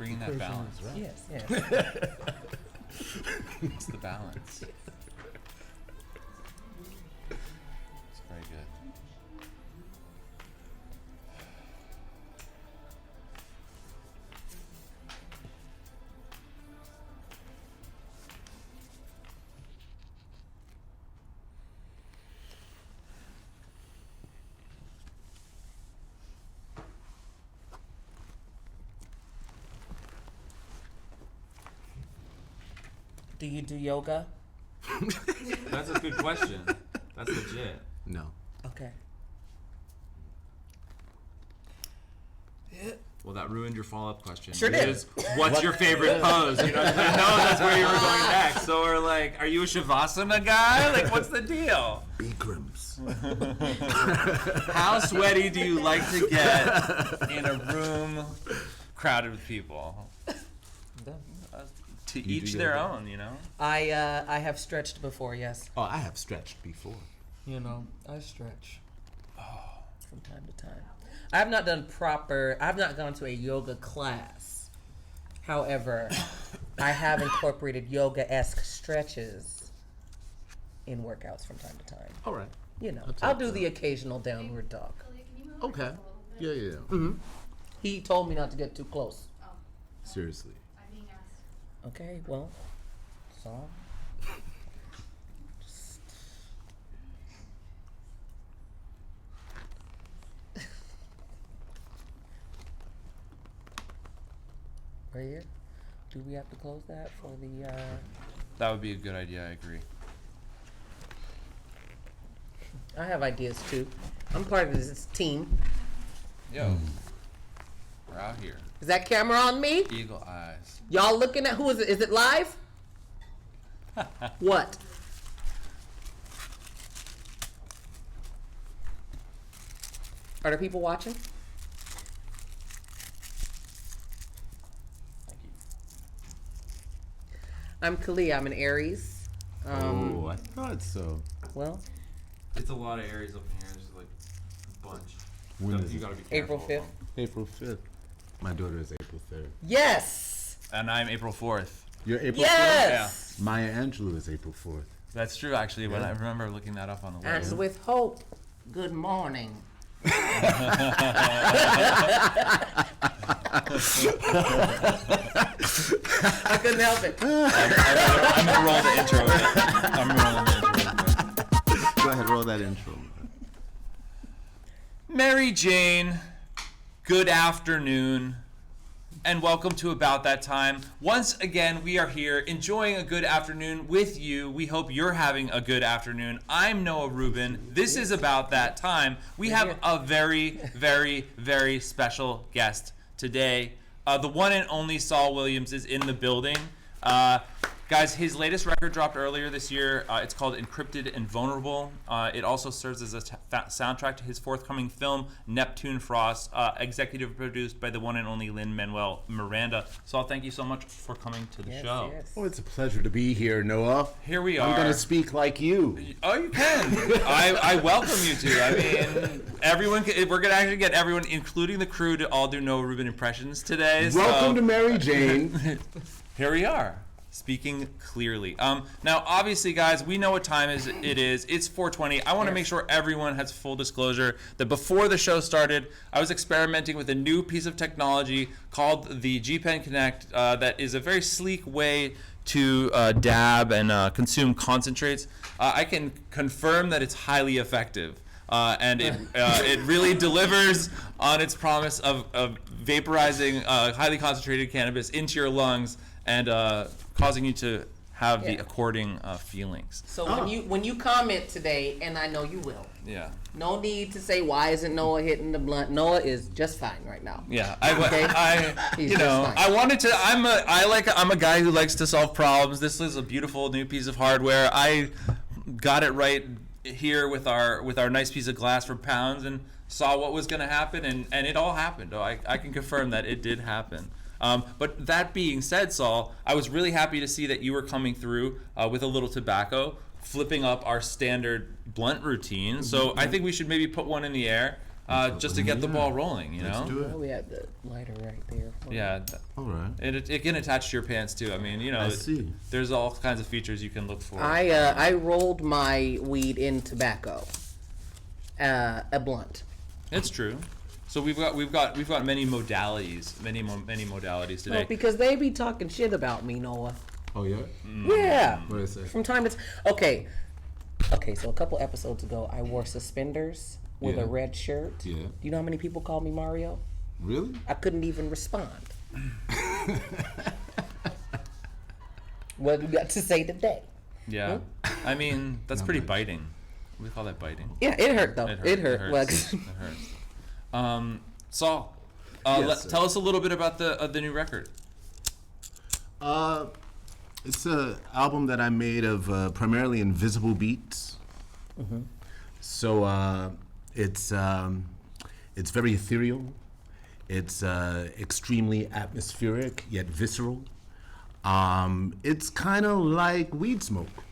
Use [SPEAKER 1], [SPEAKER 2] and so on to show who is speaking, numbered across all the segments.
[SPEAKER 1] bringing that balance.
[SPEAKER 2] Right?
[SPEAKER 3] Yes.
[SPEAKER 1] It's the balance. It's very good.
[SPEAKER 3] Do you do yoga?
[SPEAKER 1] That's a good question. That's legit.
[SPEAKER 2] No.
[SPEAKER 3] Okay.
[SPEAKER 1] Well, that ruined your follow-up question.
[SPEAKER 3] Sure
[SPEAKER 1] which
[SPEAKER 3] did.
[SPEAKER 1] is, what's your favorite pose? You know, I know that's where you were going next. So we're like, are you a Shavasana guy? Like, what's the deal?
[SPEAKER 2] Bikrams.
[SPEAKER 1] How sweaty do you like to get in a room crowded with people? To
[SPEAKER 2] You
[SPEAKER 1] each
[SPEAKER 2] do
[SPEAKER 1] their
[SPEAKER 2] yoga?
[SPEAKER 1] own, you know?
[SPEAKER 3] I have stretched before, yes.
[SPEAKER 2] Oh, I have stretched before.
[SPEAKER 3] You know, I stretch. From time to time. I have not gone to a yoga class. However, I have incorporated yoga-esque stretches in workouts from time to time.
[SPEAKER 2] All right.
[SPEAKER 3] You know,
[SPEAKER 2] I'll take
[SPEAKER 3] I'll do
[SPEAKER 2] that.
[SPEAKER 3] the occasional downward dog.
[SPEAKER 2] Okay. Yeah.
[SPEAKER 3] Mm-hmm. He told me not to get too close.
[SPEAKER 2] Seriously.
[SPEAKER 3] Okay, well, so. Right here? Do we have to close that for the,
[SPEAKER 1] That would be a good idea, I agree.
[SPEAKER 3] I have ideas too. I'm part of this team.
[SPEAKER 1] Yo, we're out here.
[SPEAKER 3] Is that camera on me?
[SPEAKER 1] Eagle eyes.
[SPEAKER 3] Y'all looking at, who is it? Is it live? What? Are there people watching?
[SPEAKER 1] Thank you.
[SPEAKER 3] I'm Kalia. I'm an Aries.
[SPEAKER 2] Oh, I thought so.
[SPEAKER 3] Well,
[SPEAKER 1] It's a lot of areas up in here. There's like a bunch.
[SPEAKER 2] When
[SPEAKER 1] So
[SPEAKER 2] is
[SPEAKER 1] you
[SPEAKER 2] it?
[SPEAKER 1] gotta be
[SPEAKER 3] April
[SPEAKER 1] careful of
[SPEAKER 3] 5th.
[SPEAKER 1] them.
[SPEAKER 2] April 5th. My daughter is April 3rd.
[SPEAKER 3] yes.
[SPEAKER 1] And I'm April 4th.
[SPEAKER 2] You're April
[SPEAKER 3] Yes.
[SPEAKER 2] 4th? Maya Angelou is April 4th.
[SPEAKER 1] That's true, actually. When
[SPEAKER 2] Yeah.
[SPEAKER 1] I remember looking that up on the web.
[SPEAKER 3] And with hope. Good morning. I couldn't help it.
[SPEAKER 1] I'm gonna roll the intro. I'm rolling the intro.
[SPEAKER 2] Go ahead, roll that intro.
[SPEAKER 1] Mary Jane, good afternoon, and welcome to About That Time. Once again, we are here enjoying a good afternoon with you. We hope you're having a good afternoon. I'm Noah Rubin. This is About That Time. We have a very, very, very special guest today. The one and only Saul Williams is in the building. Guys, his latest record dropped earlier this year. It's called Encrypted and Vulnerable. It also serves as a soundtrack to his forthcoming film, Neptune Frost, executive produced by the one and only Lin-Manuel Miranda. Saul, thank you so much for coming to the show.
[SPEAKER 2] Oh, it's a pleasure to be here, Noah.
[SPEAKER 1] Here we are.
[SPEAKER 2] I'm going to speak like you.
[SPEAKER 1] Oh, you can. I welcome you to. I mean, everyone. We're going to actually get everyone, including the crew, to all do Noah Rubin impressions today.
[SPEAKER 2] Welcome to Mary Jane.
[SPEAKER 1] Here we are, speaking clearly. Now, obviously, guys, we know what time it is. It's 4:20. I want to make sure everyone has full disclosure that before the show started, I was experimenting with a new piece of technology called the G Pen Connect that is a very sleek way to dab and consume concentrates. I can confirm that it's highly effective. And it really delivers on its promise of vaporizing highly concentrated cannabis into your lungs and causing you to have the according feelings.
[SPEAKER 3] So when you comment today, and I know you will,
[SPEAKER 1] Yeah.
[SPEAKER 3] no need to say why isn't Noah hitting the blunt. Noah is just fine right now.
[SPEAKER 1] Yeah,
[SPEAKER 3] He's
[SPEAKER 1] you
[SPEAKER 3] just
[SPEAKER 1] know,
[SPEAKER 3] fine.
[SPEAKER 1] I wanted to. I'm a guy who likes to solve problems. This is a beautiful new piece of hardware. I got it right here with our nice piece of glass for pounds and saw what was going to happen, and it all happened. I can confirm that it did happen. But that being said, Saul, I was really happy to see that you were coming through with a little tobacco, flipping up our standard blunt routine. So I think we should maybe put one in the air just to get the ball rolling, you know?
[SPEAKER 2] Let's do it.
[SPEAKER 3] Oh, we had the lighter right there.
[SPEAKER 1] Yeah.
[SPEAKER 2] All right.
[SPEAKER 1] It can attach to your pants too. I mean, you know,
[SPEAKER 2] I see.
[SPEAKER 1] there's all kinds of features you can look for.
[SPEAKER 3] I rolled my weed in tobacco, a blunt.
[SPEAKER 1] It's true. So we've got many modalities, many modalities today.
[SPEAKER 3] Well, because they be talking shit about me, Noah.
[SPEAKER 2] Oh yeah.
[SPEAKER 3] Yeah.
[SPEAKER 2] What did I say?
[SPEAKER 3] From time to time. Okay. So a couple episodes ago, I wore suspenders with
[SPEAKER 2] Yeah.
[SPEAKER 3] a red shirt.
[SPEAKER 2] Yeah.
[SPEAKER 3] Do you know how many people called me Mario?
[SPEAKER 2] Really?
[SPEAKER 3] I couldn't even respond. What do you got to say today?
[SPEAKER 1] Yeah. I mean, that's pretty biting. We call that biting.
[SPEAKER 3] Yeah, it hurt though. It hurt.
[SPEAKER 1] It
[SPEAKER 3] Like,
[SPEAKER 1] hurts. It hurts. Saul,
[SPEAKER 2] Yes, sir.
[SPEAKER 1] tell us a little bit about the new record.
[SPEAKER 2] It's an album that I made of primarily invisible beats. So it's very ethereal. It's extremely atmospheric yet visceral. It's kind of like weed smoke,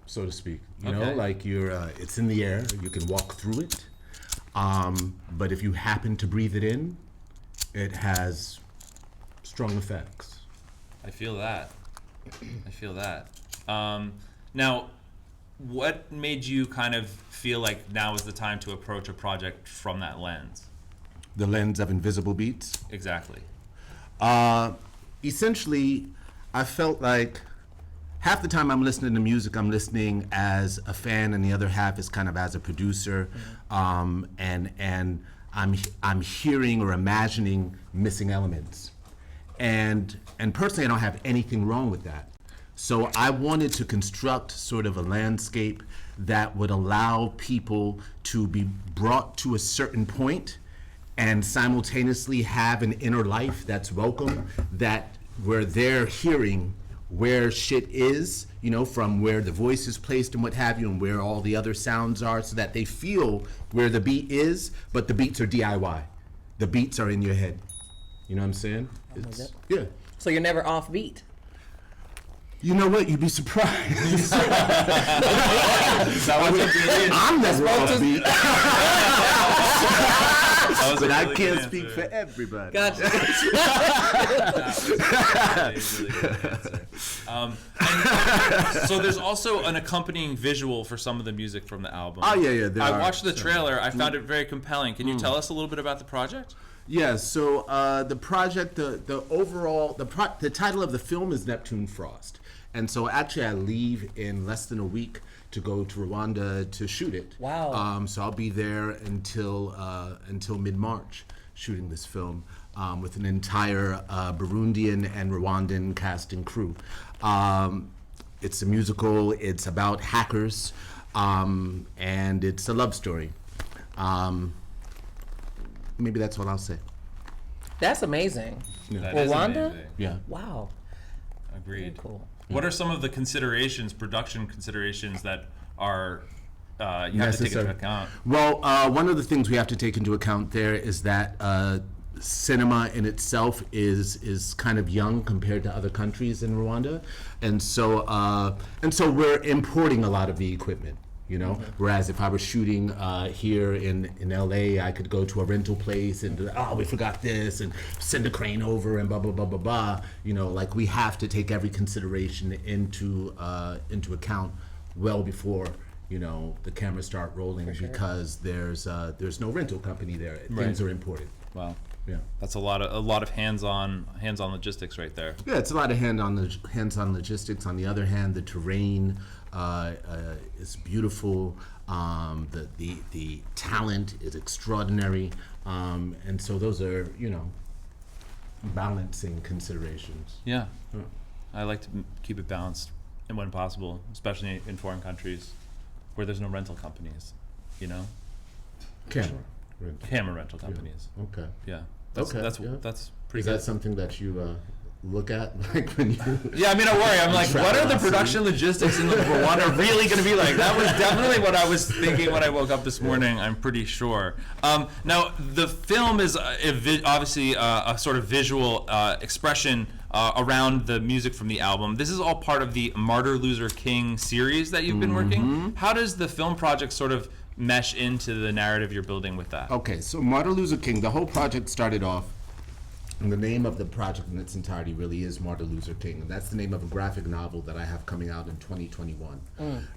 [SPEAKER 2] so to speak. You know,
[SPEAKER 1] Okay.
[SPEAKER 2] like it's in the air. You can walk through it. But if you happen to breathe it in, it has strong effects.
[SPEAKER 1] I feel that. Now, what made you kind of feel like now is the time to approach a project from that lens?
[SPEAKER 2] The lens of invisible beats.
[SPEAKER 1] Exactly.
[SPEAKER 2] Essentially, I felt like half the time I'm listening to music, I'm listening as a fan, and the other half is kind of as a producer, and I'm hearing or imagining missing elements, and personally, I don't have anything wrong with that. So I wanted to construct sort of a landscape that would allow people to be brought to a certain point and simultaneously have an inner life that's welcome, that where they're hearing where shit is, you know, from where the voice is placed and what have you, and where all the other sounds are, so that they feel where the beat is, but the beats are DIY. The beats are in your head. You know what I'm saying?
[SPEAKER 3] it.
[SPEAKER 2] Yeah.
[SPEAKER 3] so you're never off beat.
[SPEAKER 2] You know what? You'd be surprised.
[SPEAKER 1] That was a brilliant.
[SPEAKER 2] I'm never off beat,
[SPEAKER 1] That was a
[SPEAKER 2] but I
[SPEAKER 1] really
[SPEAKER 2] can't
[SPEAKER 1] good
[SPEAKER 2] speak
[SPEAKER 1] answer.
[SPEAKER 2] for everybody.
[SPEAKER 3] Gotcha.
[SPEAKER 1] That was a really good answer. And so there's also an accompanying visual for some of the music from the album.
[SPEAKER 2] Oh, yeah, there
[SPEAKER 1] I
[SPEAKER 2] are.
[SPEAKER 1] watched the trailer. I found it very compelling. Can you tell us a little bit about the project?
[SPEAKER 2] Yeah, so the project, the overall, the title of the film is Neptune Frost. And so actually I leave in less than a week to go to Rwanda to shoot it.
[SPEAKER 3] Wow.
[SPEAKER 2] So I'll be there until mid-March shooting this film with an entire Burundian and Rwandan cast and crew. It's a musical, it's about hackers, and it's a love story. Maybe that's what I'll say.
[SPEAKER 3] That's amazing.
[SPEAKER 1] That is
[SPEAKER 3] Rwanda?
[SPEAKER 1] amazing.
[SPEAKER 2] Yeah.
[SPEAKER 3] Wow.
[SPEAKER 1] Agreed.
[SPEAKER 3] Cool.
[SPEAKER 1] What are some of the considerations, production considerations that are you have to take into account?
[SPEAKER 2] Well, one of the things we have to take into account there is that cinema in itself is kind of young compared to other countries in Rwanda, and so we're importing a lot of the equipment. You know, whereas if I were shooting here in LA, I could go to a rental place and we forgot this and send a crane over and blah blah blah blah blah. You know, like we have to take every consideration into account well before the cameras start rolling, because there's no rental company there. Things are imported.
[SPEAKER 1] Wow.
[SPEAKER 2] Yeah.
[SPEAKER 1] That's a lot of hands-on logistics right there.
[SPEAKER 2] Yeah, it's a lot of hands-on logistics. On the other hand, the terrain is beautiful. The talent is extraordinary, and so those are balancing considerations.
[SPEAKER 1] Yeah. I like to keep it balanced and when possible, especially in foreign countries where there's no rental companies, camera rental companies.
[SPEAKER 2] Okay.
[SPEAKER 1] Yeah.
[SPEAKER 2] Yeah.
[SPEAKER 1] That's pretty
[SPEAKER 2] Is
[SPEAKER 1] good.
[SPEAKER 2] that something that you look at, like when you?
[SPEAKER 1] Yeah, I mean, I worry. I'm like, what are the production logistics in Rwanda really going to be like? That was definitely what I was thinking when I woke up this morning. I'm pretty sure. Now, the film is obviously a sort of visual expression around the music from the album. This is all part of the Martyr Loser King series that you've been working. How does the film project sort of mesh into the narrative you're building with that?
[SPEAKER 2] Okay, so Martin Luther King, the whole project started off, and the name of the project in its entirety really is Martin Luther King. And that's the name of a graphic novel that I have coming out in 2021,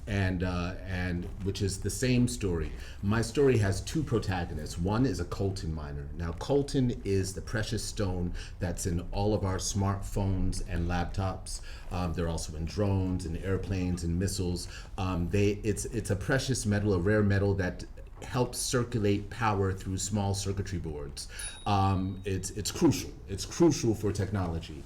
[SPEAKER 2] and which is the same story. My story has two protagonists. One is a coltan miner. Now, coltan is the precious stone that's in all of our smartphones and laptops. They're also in drones and airplanes and missiles. It's a precious metal, a rare metal that helps circulate power through small circuitry boards. It's crucial. It's crucial for technology.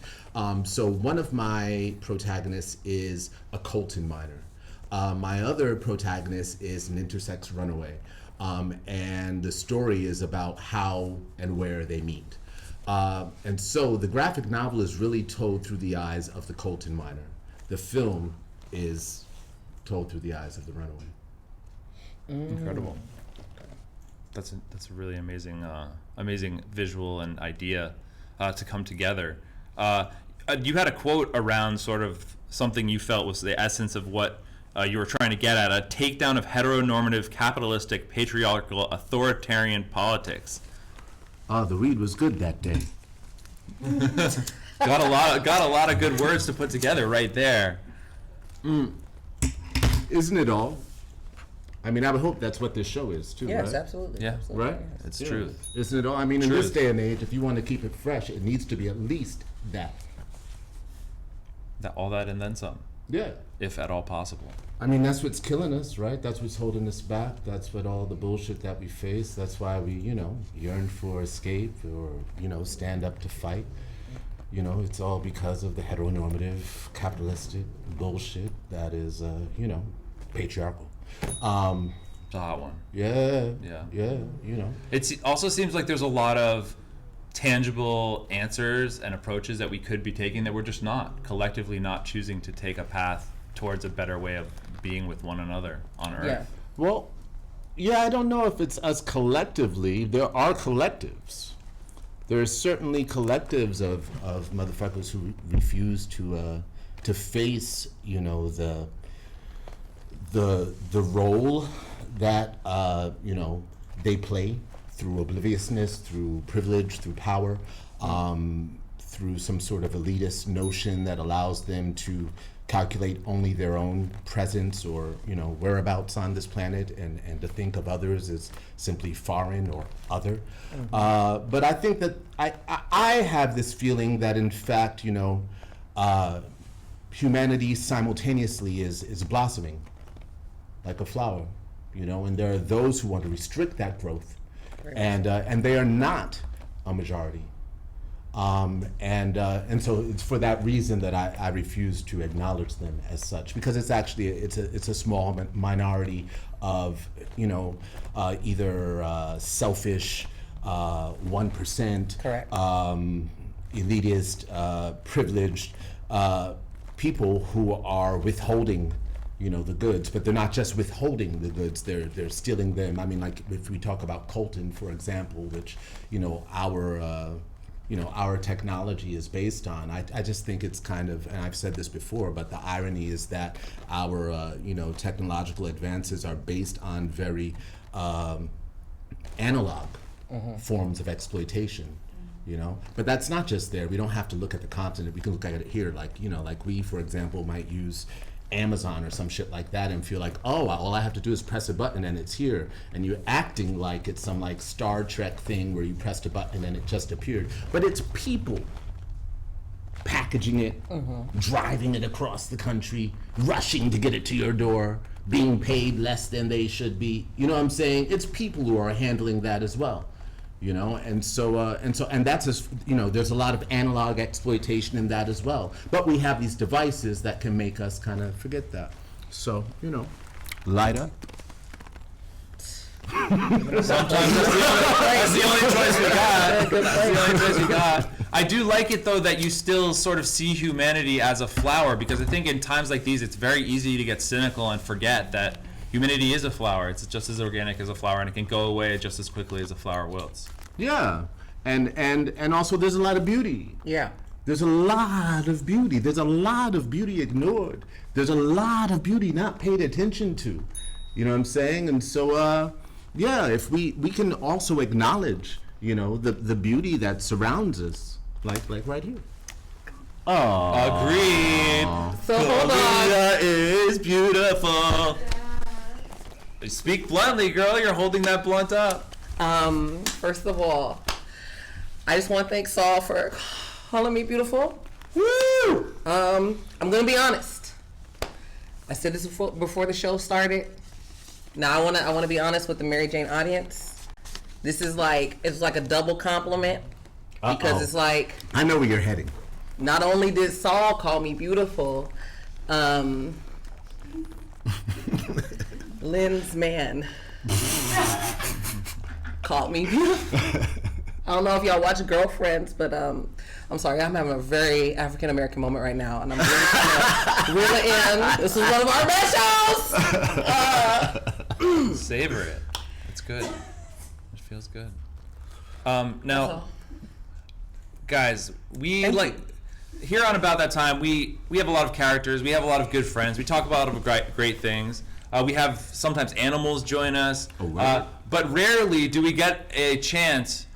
[SPEAKER 2] So one of my protagonists is a coltan miner. My other protagonist is an intersex runaway. And the story is about how and where they meet. And so the graphic novel is really told through the eyes of the coltan miner. The film is told through the eyes of the runaway.
[SPEAKER 1] Incredible. That's a really amazing visual and idea to come together. You had a quote around sort of something you felt was the essence of what you were trying to get at, a takedown of heteronormative, capitalistic, patriarchal, authoritarian politics.
[SPEAKER 2] Oh, the weed was good that day.
[SPEAKER 1] Got a lot of good words to put together right there.
[SPEAKER 2] Isn't it all? I mean, I would hope that's what this show is too,
[SPEAKER 3] Yes,
[SPEAKER 2] right?
[SPEAKER 3] absolutely.
[SPEAKER 1] Yeah.
[SPEAKER 3] Absolutely,
[SPEAKER 2] Right?
[SPEAKER 3] yes.
[SPEAKER 1] It's
[SPEAKER 2] Yeah.
[SPEAKER 1] truth.
[SPEAKER 2] Isn't it all? I mean, in this
[SPEAKER 1] Truth.
[SPEAKER 2] day and age, if you want to keep it fresh, it needs to be at least that.
[SPEAKER 1] All that and then some,
[SPEAKER 2] Yeah.
[SPEAKER 1] if at all possible.
[SPEAKER 2] I mean, that's what's killing us, right? That's what's holding us back. That's what all the bullshit that we face. That's why we, yearn for escape or, stand up to fight. It's all because of the heteronormative, capitalistic bullshit that is, patriarchal.
[SPEAKER 1] It's a hot one.
[SPEAKER 2] Yeah.
[SPEAKER 1] Yeah.
[SPEAKER 2] Yeah.
[SPEAKER 1] It also seems like there's a lot of tangible answers and approaches that we could be taking that we're just collectively not choosing to take a path towards a better way of being with one another on Earth.
[SPEAKER 3] Yeah.
[SPEAKER 2] Well, yeah, I don't know if it's us collectively. There are collectives. There are certainly collectives of motherfuckers who refuse to face, the role that they play through obliviousness, through privilege, through power, through some sort of elitist notion that allows them to calculate only their own presence or whereabouts on this planet, and to think of others as simply foreign or other. But I think that I have this feeling that in fact humanity simultaneously is blossoming like a flower, and there are those who want to restrict that growth, and they are not a majority. And so it's for that reason that I refuse to acknowledge them as such, because it's actually it's a small minority of either selfish 1%,
[SPEAKER 3] Correct.
[SPEAKER 2] elitist, privileged people who are withholding the goods, but they're not just withholding the goods, they're stealing them. I mean, like if we talk about coltan, for example, which our technology is based on. I just think it's kind of, and I've said this before, but the irony is that our technological advances are based on very analog forms of exploitation. But that's not just there. We don't have to look at the continent. We can look at it here. Like we, for example, might use Amazon or some shit like that and feel like, oh, all I have to do is press a button and it's here, and you're acting like it's some like Star Trek thing where you pressed a button and it just appeared. But it's people packaging it, driving it across the country, rushing to get it to your door, being paid less than they should be. You know what I'm saying? It's people who are handling that as well. And that's just, there's a lot of analog exploitation in that as well. But we have these devices that can make us kind of forget that. So, light up.
[SPEAKER 1] Sometimes that's the only choice we got. That's the only choice we got. I do like it though that you still sort of see humanity as a flower, because I think in times like these it's very easy to get cynical and forget that humanity is a flower. It's just as organic as a flower, and it can go away just as quickly as a flower wilts.
[SPEAKER 2] Yeah, and also there's a lot of beauty.
[SPEAKER 3] Yeah.
[SPEAKER 2] There's a lot of beauty. There's a lot of beauty ignored. There's a lot of beauty not paid attention to. You know what I'm saying? And so, yeah, if we can also acknowledge, you know, the beauty that surrounds us, like right here. Oh,
[SPEAKER 1] Agreed.
[SPEAKER 3] So hold on.
[SPEAKER 1] Columbia is beautiful. Speak bluntly, girl. You're holding that blunt up.
[SPEAKER 3] First of all, I just want to thank Saul for calling me beautiful.
[SPEAKER 2] Woo!
[SPEAKER 3] I'm gonna be honest. I said this before the show started. Now I wanna be honest with the Mary Jane audience. This is it's like a double compliment because it's like
[SPEAKER 2] I know where you're heading.
[SPEAKER 3] not only did Saul call me beautiful, Lynn's man called me beautiful. I don't know if y'all watch Girlfriends, but I'm sorry, I'm having a very African American moment right now, and I'm really trying to reel it in. This is one of our best shows.
[SPEAKER 1] Savor it. It's good. It feels good. Now, guys, we here on About That Time. We have a lot of characters. We have a lot of good friends. We talk about a lot of great things. We have sometimes animals join us, but rarely do we get a chance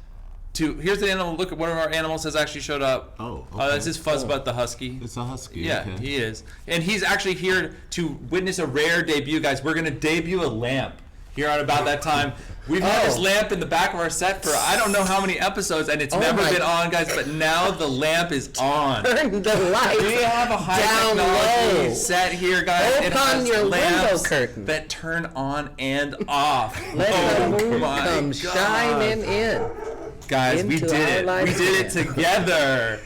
[SPEAKER 1] to. Here's the animal. Look at one of our animals has actually showed up.
[SPEAKER 2] Oh, okay.
[SPEAKER 1] That's his Fuzzbutt, the husky.
[SPEAKER 2] It's a husky.
[SPEAKER 1] Yeah,
[SPEAKER 2] okay.
[SPEAKER 1] he is, and he's actually here to witness a rare debut, guys. We're gonna debut a lamp here on About That Time. We've had this lamp in the back of our set for I don't know how many episodes, and it's never been on, guys. But now the lamp is on.
[SPEAKER 3] Turn the lights
[SPEAKER 1] We have a high
[SPEAKER 3] down
[SPEAKER 1] technology
[SPEAKER 3] low.
[SPEAKER 1] set here, guys.
[SPEAKER 3] Open
[SPEAKER 1] It has
[SPEAKER 3] your
[SPEAKER 1] lamps
[SPEAKER 3] window curtain.
[SPEAKER 1] that turn on and off.
[SPEAKER 3] Let the moon
[SPEAKER 1] my
[SPEAKER 3] come
[SPEAKER 1] God.
[SPEAKER 3] shining in.
[SPEAKER 1] Guys, we
[SPEAKER 3] into
[SPEAKER 1] did
[SPEAKER 3] our
[SPEAKER 1] it.
[SPEAKER 3] life.
[SPEAKER 1] We did it together.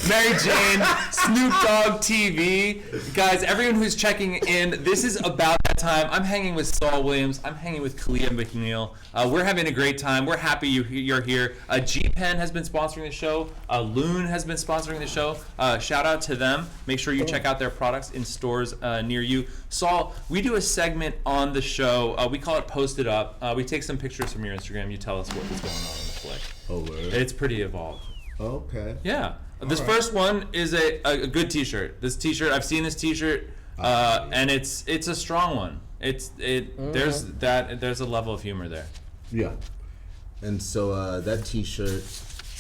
[SPEAKER 1] Mary Jane, Snoop Dogg TV. Guys, everyone who's checking in, this is About That Time. I'm hanging with Saul Williams. I'm hanging with Kalia McNeil. We're having a great time. We're happy you're here. G-Pen has been sponsoring the show. Loon has been sponsoring the show. Shout out to them. Make sure you check out their products in stores near you. Saul, we do a segment on the show. We call it Post It Up. We take some pictures from your Instagram. You tell us what is going on in the flick.
[SPEAKER 2] Oh, word.
[SPEAKER 1] It's pretty evolved.
[SPEAKER 2] Okay.
[SPEAKER 1] Yeah. This first one is a good T-shirt. This T-shirt, I've seen this T-shirt, and it's a strong one. There's a level of humor there.
[SPEAKER 2] Yeah. And so that T-shirt,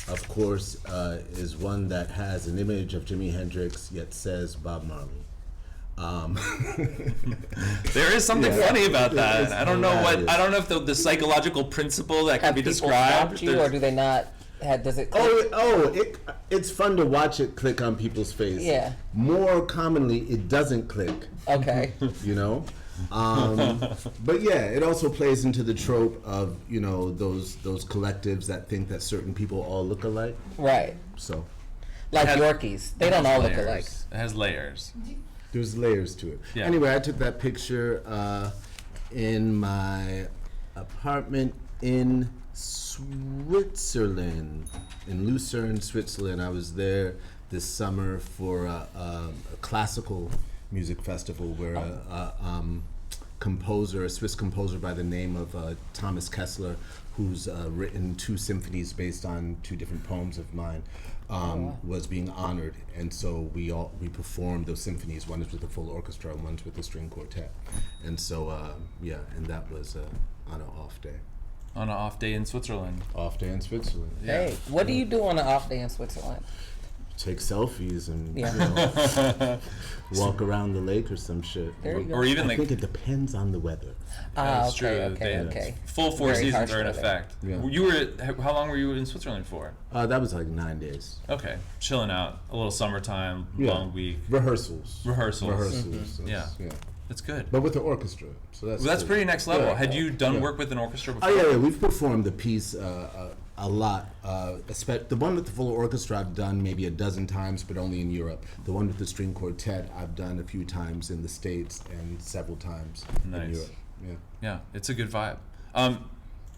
[SPEAKER 2] of course, is one that has an image of Jimi Hendrix, yet says Bob Marley.
[SPEAKER 1] There is something funny about that.
[SPEAKER 2] It's
[SPEAKER 1] I don't know
[SPEAKER 2] hilarious.
[SPEAKER 1] I don't know if the psychological principle that can
[SPEAKER 3] Have
[SPEAKER 1] be
[SPEAKER 3] people
[SPEAKER 1] described.
[SPEAKER 3] stopped you, or do they not? Does it click?
[SPEAKER 2] It's fun to watch it click on people's face.
[SPEAKER 3] Yeah.
[SPEAKER 2] More commonly, it doesn't click.
[SPEAKER 3] Okay.
[SPEAKER 2] You know. But yeah, it also plays into the trope of those collectives that think that certain people all look alike.
[SPEAKER 3] Right.
[SPEAKER 2] So
[SPEAKER 3] Like
[SPEAKER 1] It has-
[SPEAKER 3] Yorkies. They don't all look
[SPEAKER 1] layers.
[SPEAKER 3] alike.
[SPEAKER 1] It has layers.
[SPEAKER 2] there's layers to it.
[SPEAKER 1] Yeah.
[SPEAKER 2] Anyway, I took that picture in my apartment in Switzerland, in Lucerne, Switzerland. I was there this summer for a classical music festival where a Swiss composer by the name of Thomas Kessler, who's written 2 symphonies based on 2 different poems of mine, was being honored. And so we performed those symphonies. One is with a full orchestra, and one's with a string quartet. And so, and that was on an off day.
[SPEAKER 1] On an off day in Switzerland.
[SPEAKER 2] Off day in Switzerland.
[SPEAKER 1] Yeah.
[SPEAKER 3] Hey, what do you do on an off day in Switzerland?
[SPEAKER 2] Take selfies and
[SPEAKER 3] Yeah.
[SPEAKER 2] walk around the lake or some shit.
[SPEAKER 3] There you go.
[SPEAKER 1] Or even
[SPEAKER 2] I think it depends on the weather.
[SPEAKER 1] That's
[SPEAKER 3] okay,
[SPEAKER 1] true.
[SPEAKER 3] okay,
[SPEAKER 1] They-
[SPEAKER 3] okay.
[SPEAKER 1] Full 4
[SPEAKER 3] Very
[SPEAKER 1] seasons
[SPEAKER 3] harsh
[SPEAKER 1] are in
[SPEAKER 3] weather.
[SPEAKER 1] effect.
[SPEAKER 2] Yeah.
[SPEAKER 1] How long were you in Switzerland for?
[SPEAKER 2] That was like 9 days.
[SPEAKER 1] Okay, chilling out, a little summertime,
[SPEAKER 2] Yeah.
[SPEAKER 1] long week.
[SPEAKER 2] Rehearsals.
[SPEAKER 1] Rehearsals.
[SPEAKER 2] Yeah.
[SPEAKER 1] That's good.
[SPEAKER 2] But with the orchestra. So that's
[SPEAKER 1] Well, that's
[SPEAKER 2] good.
[SPEAKER 1] pretty next level.
[SPEAKER 2] Yeah.
[SPEAKER 1] Had you done
[SPEAKER 2] Yeah.
[SPEAKER 1] work with an orchestra before?
[SPEAKER 2] Oh yeah, we've performed the piece a lot. The one with the full orchestra I've done maybe a dozen times, but only in Europe. The one with the string quartet I've done a few times in the States and several times in
[SPEAKER 1] Nice.
[SPEAKER 2] Europe. Yeah.
[SPEAKER 1] Yeah, it's a good vibe.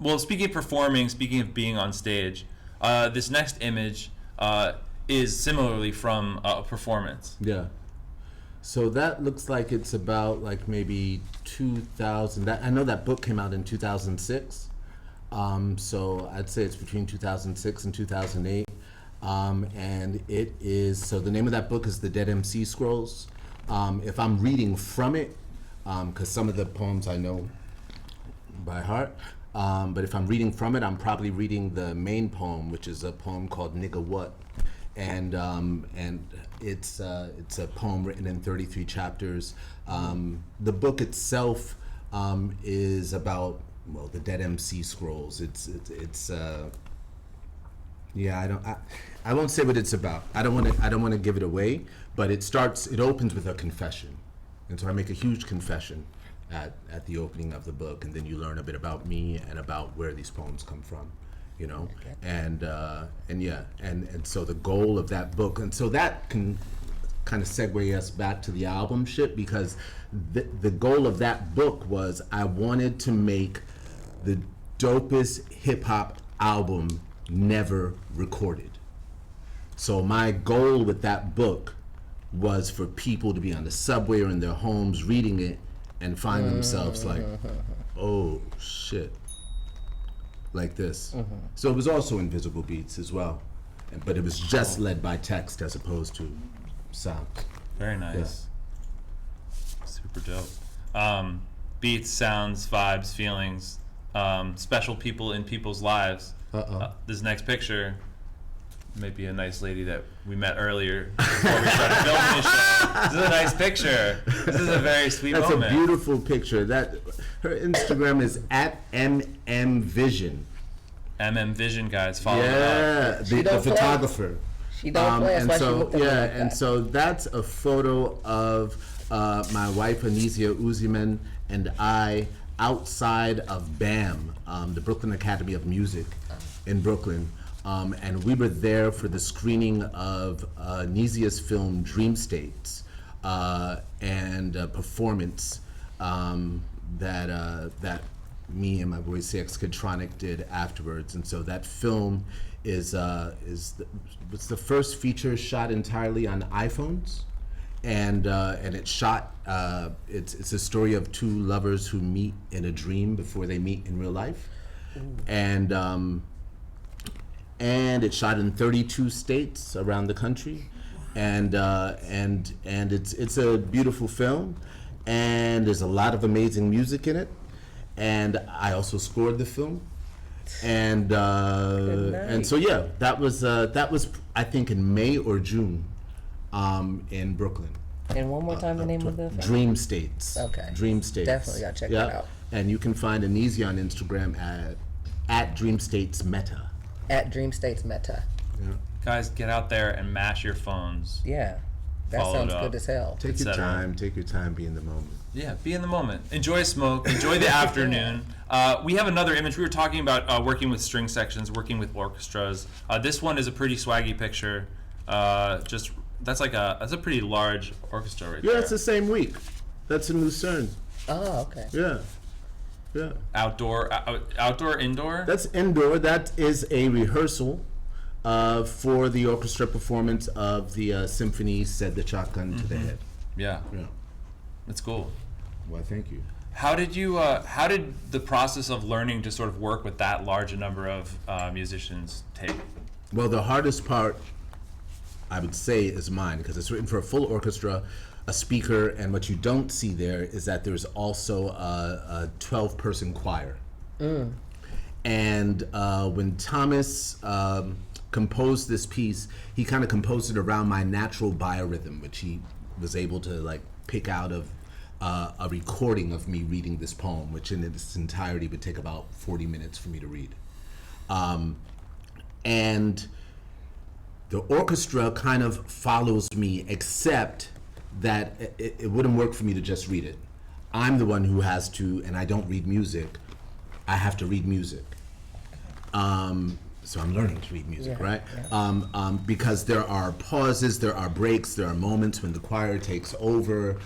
[SPEAKER 1] Well, speaking of performing, speaking of being on stage, this next image is similarly from a performance.
[SPEAKER 2] Yeah. So that looks like it's about like maybe 2000. I know that book came out in 2006. So I'd say it's between 2006 and 2008. And it is, so the name of that book is The Dead MC Scrolls. If I'm reading from it, because some of the poems I know by heart. But if I'm reading from it, I'm probably reading the main poem, which is a poem called "Nigga What," and it's a poem written in 33 chapters. The book itself is about, well, the Dead MC Scrolls. I won't say what it's about. I don't want to give it away, but it opens with a confession. And so I make a huge confession at the opening of the book, and then you learn a bit about me and about where these poems come from, you know. And so the goal of that book, and so that can kind of segue us back to the album shit, because the goal of that book was I wanted to make the dopest hip hop album never recorded. So my goal with that book was for people to be on the subway or in their homes reading it and find themselves like, oh shit, like this. So it was also invisible beats as well, but it was just led by text as opposed to sound.
[SPEAKER 1] Very nice. Yeah. Super dope. Beats, sounds, vibes, feelings, special people in people's lives. This next picture may be a nice lady that we met earlier before we started filming this show. This is a nice picture. This is a very sweet moment.
[SPEAKER 2] That's a beautiful picture. Her Instagram is @mmvision.
[SPEAKER 1] Vision, guys, follow her up.
[SPEAKER 2] The photographer.
[SPEAKER 3] She don't play. That's why she looked at me like that.
[SPEAKER 2] And so that's a photo of my wife Anisia Uziman and I outside of BAM, the Brooklyn Academy of Music in Brooklyn. And we were there for the screening of Nisia's film Dream States and a performance that me and my boy CX Kidtronic did afterwards. And so that film was the first feature shot entirely on iPhones, and it's shot. It's a story of two lovers who meet in a dream before they meet in real life, and it's shot in 32 states around the country, and it's a beautiful film, and there's a lot of amazing music in it, and I also scored the film, and so yeah, that was I think in May or June, in Brooklyn.
[SPEAKER 3] And one more time, the name of the film?
[SPEAKER 2] Dream States.
[SPEAKER 3] Okay.
[SPEAKER 2] Dream States.
[SPEAKER 3] Definitely gotta check that out.
[SPEAKER 2] And you can find Anisia on Instagram at Dream States Meta.
[SPEAKER 3] At Dream States Meta.
[SPEAKER 2] Yeah.
[SPEAKER 1] Guys, get out there and mash your phones.
[SPEAKER 3] Yeah. That
[SPEAKER 1] Follow
[SPEAKER 3] sounds
[SPEAKER 1] it up.
[SPEAKER 3] good as hell.
[SPEAKER 2] Take your time. Take your time. Be in the moment.
[SPEAKER 1] Yeah, be in the moment. Enjoy a smoke. Enjoy the afternoon. We have another image. We were talking about working with string sections, working with orchestras. This one is a pretty swaggy picture. That's a pretty large orchestra right there.
[SPEAKER 2] Yeah, it's the same week. That's in Lucerne.
[SPEAKER 3] Oh, okay.
[SPEAKER 2] Yeah. Yeah.
[SPEAKER 1] Outdoor, indoor?
[SPEAKER 2] That's indoor. That is a rehearsal for the orchestra performance of the symphony Said the Shotgun to the Head.
[SPEAKER 1] Yeah.
[SPEAKER 2] Yeah.
[SPEAKER 1] That's cool.
[SPEAKER 2] Well, thank you.
[SPEAKER 1] How did the process of learning to sort of work with that large a number of musicians take?
[SPEAKER 2] Well, the hardest part, I would say, is mine, because it's written for a full orchestra, a speaker, and what you don't see there is that there's also a 12-person choir. And when Thomas composed this piece, he kind of composed it around my natural biorhythm, which he was able to like pick out of a recording of me reading this poem, which in its entirety would take about 40 minutes for me to read. And the orchestra kind of follows me, except that it wouldn't work for me to just read it. I'm the one who has to, and I don't read music, I have to read music. So I'm learning to read music, right? Yeah. Because there are pauses, there are breaks, there are moments when the choir takes over,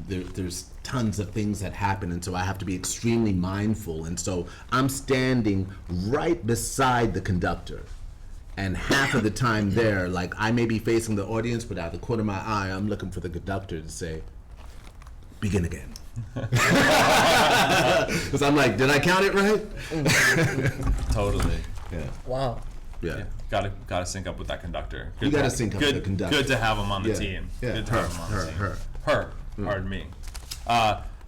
[SPEAKER 2] there's tons of things that happen, and so I have to be extremely mindful. And so I'm standing right beside the conductor. And half of the time there, like I may be facing the audience, but out of the corner of my eye, I'm looking for the conductor to say, begin again. Because I'm like, did I count it right?
[SPEAKER 1] Totally.
[SPEAKER 2] Yeah.
[SPEAKER 3] Wow.
[SPEAKER 2] Yeah.
[SPEAKER 1] Gotta sync up with that conductor.
[SPEAKER 2] You gotta sync up with the conductor.
[SPEAKER 1] Good to have him on the
[SPEAKER 2] Yeah.
[SPEAKER 1] team.
[SPEAKER 2] Yeah.
[SPEAKER 1] Good to have him on the team. Her. Pardon me.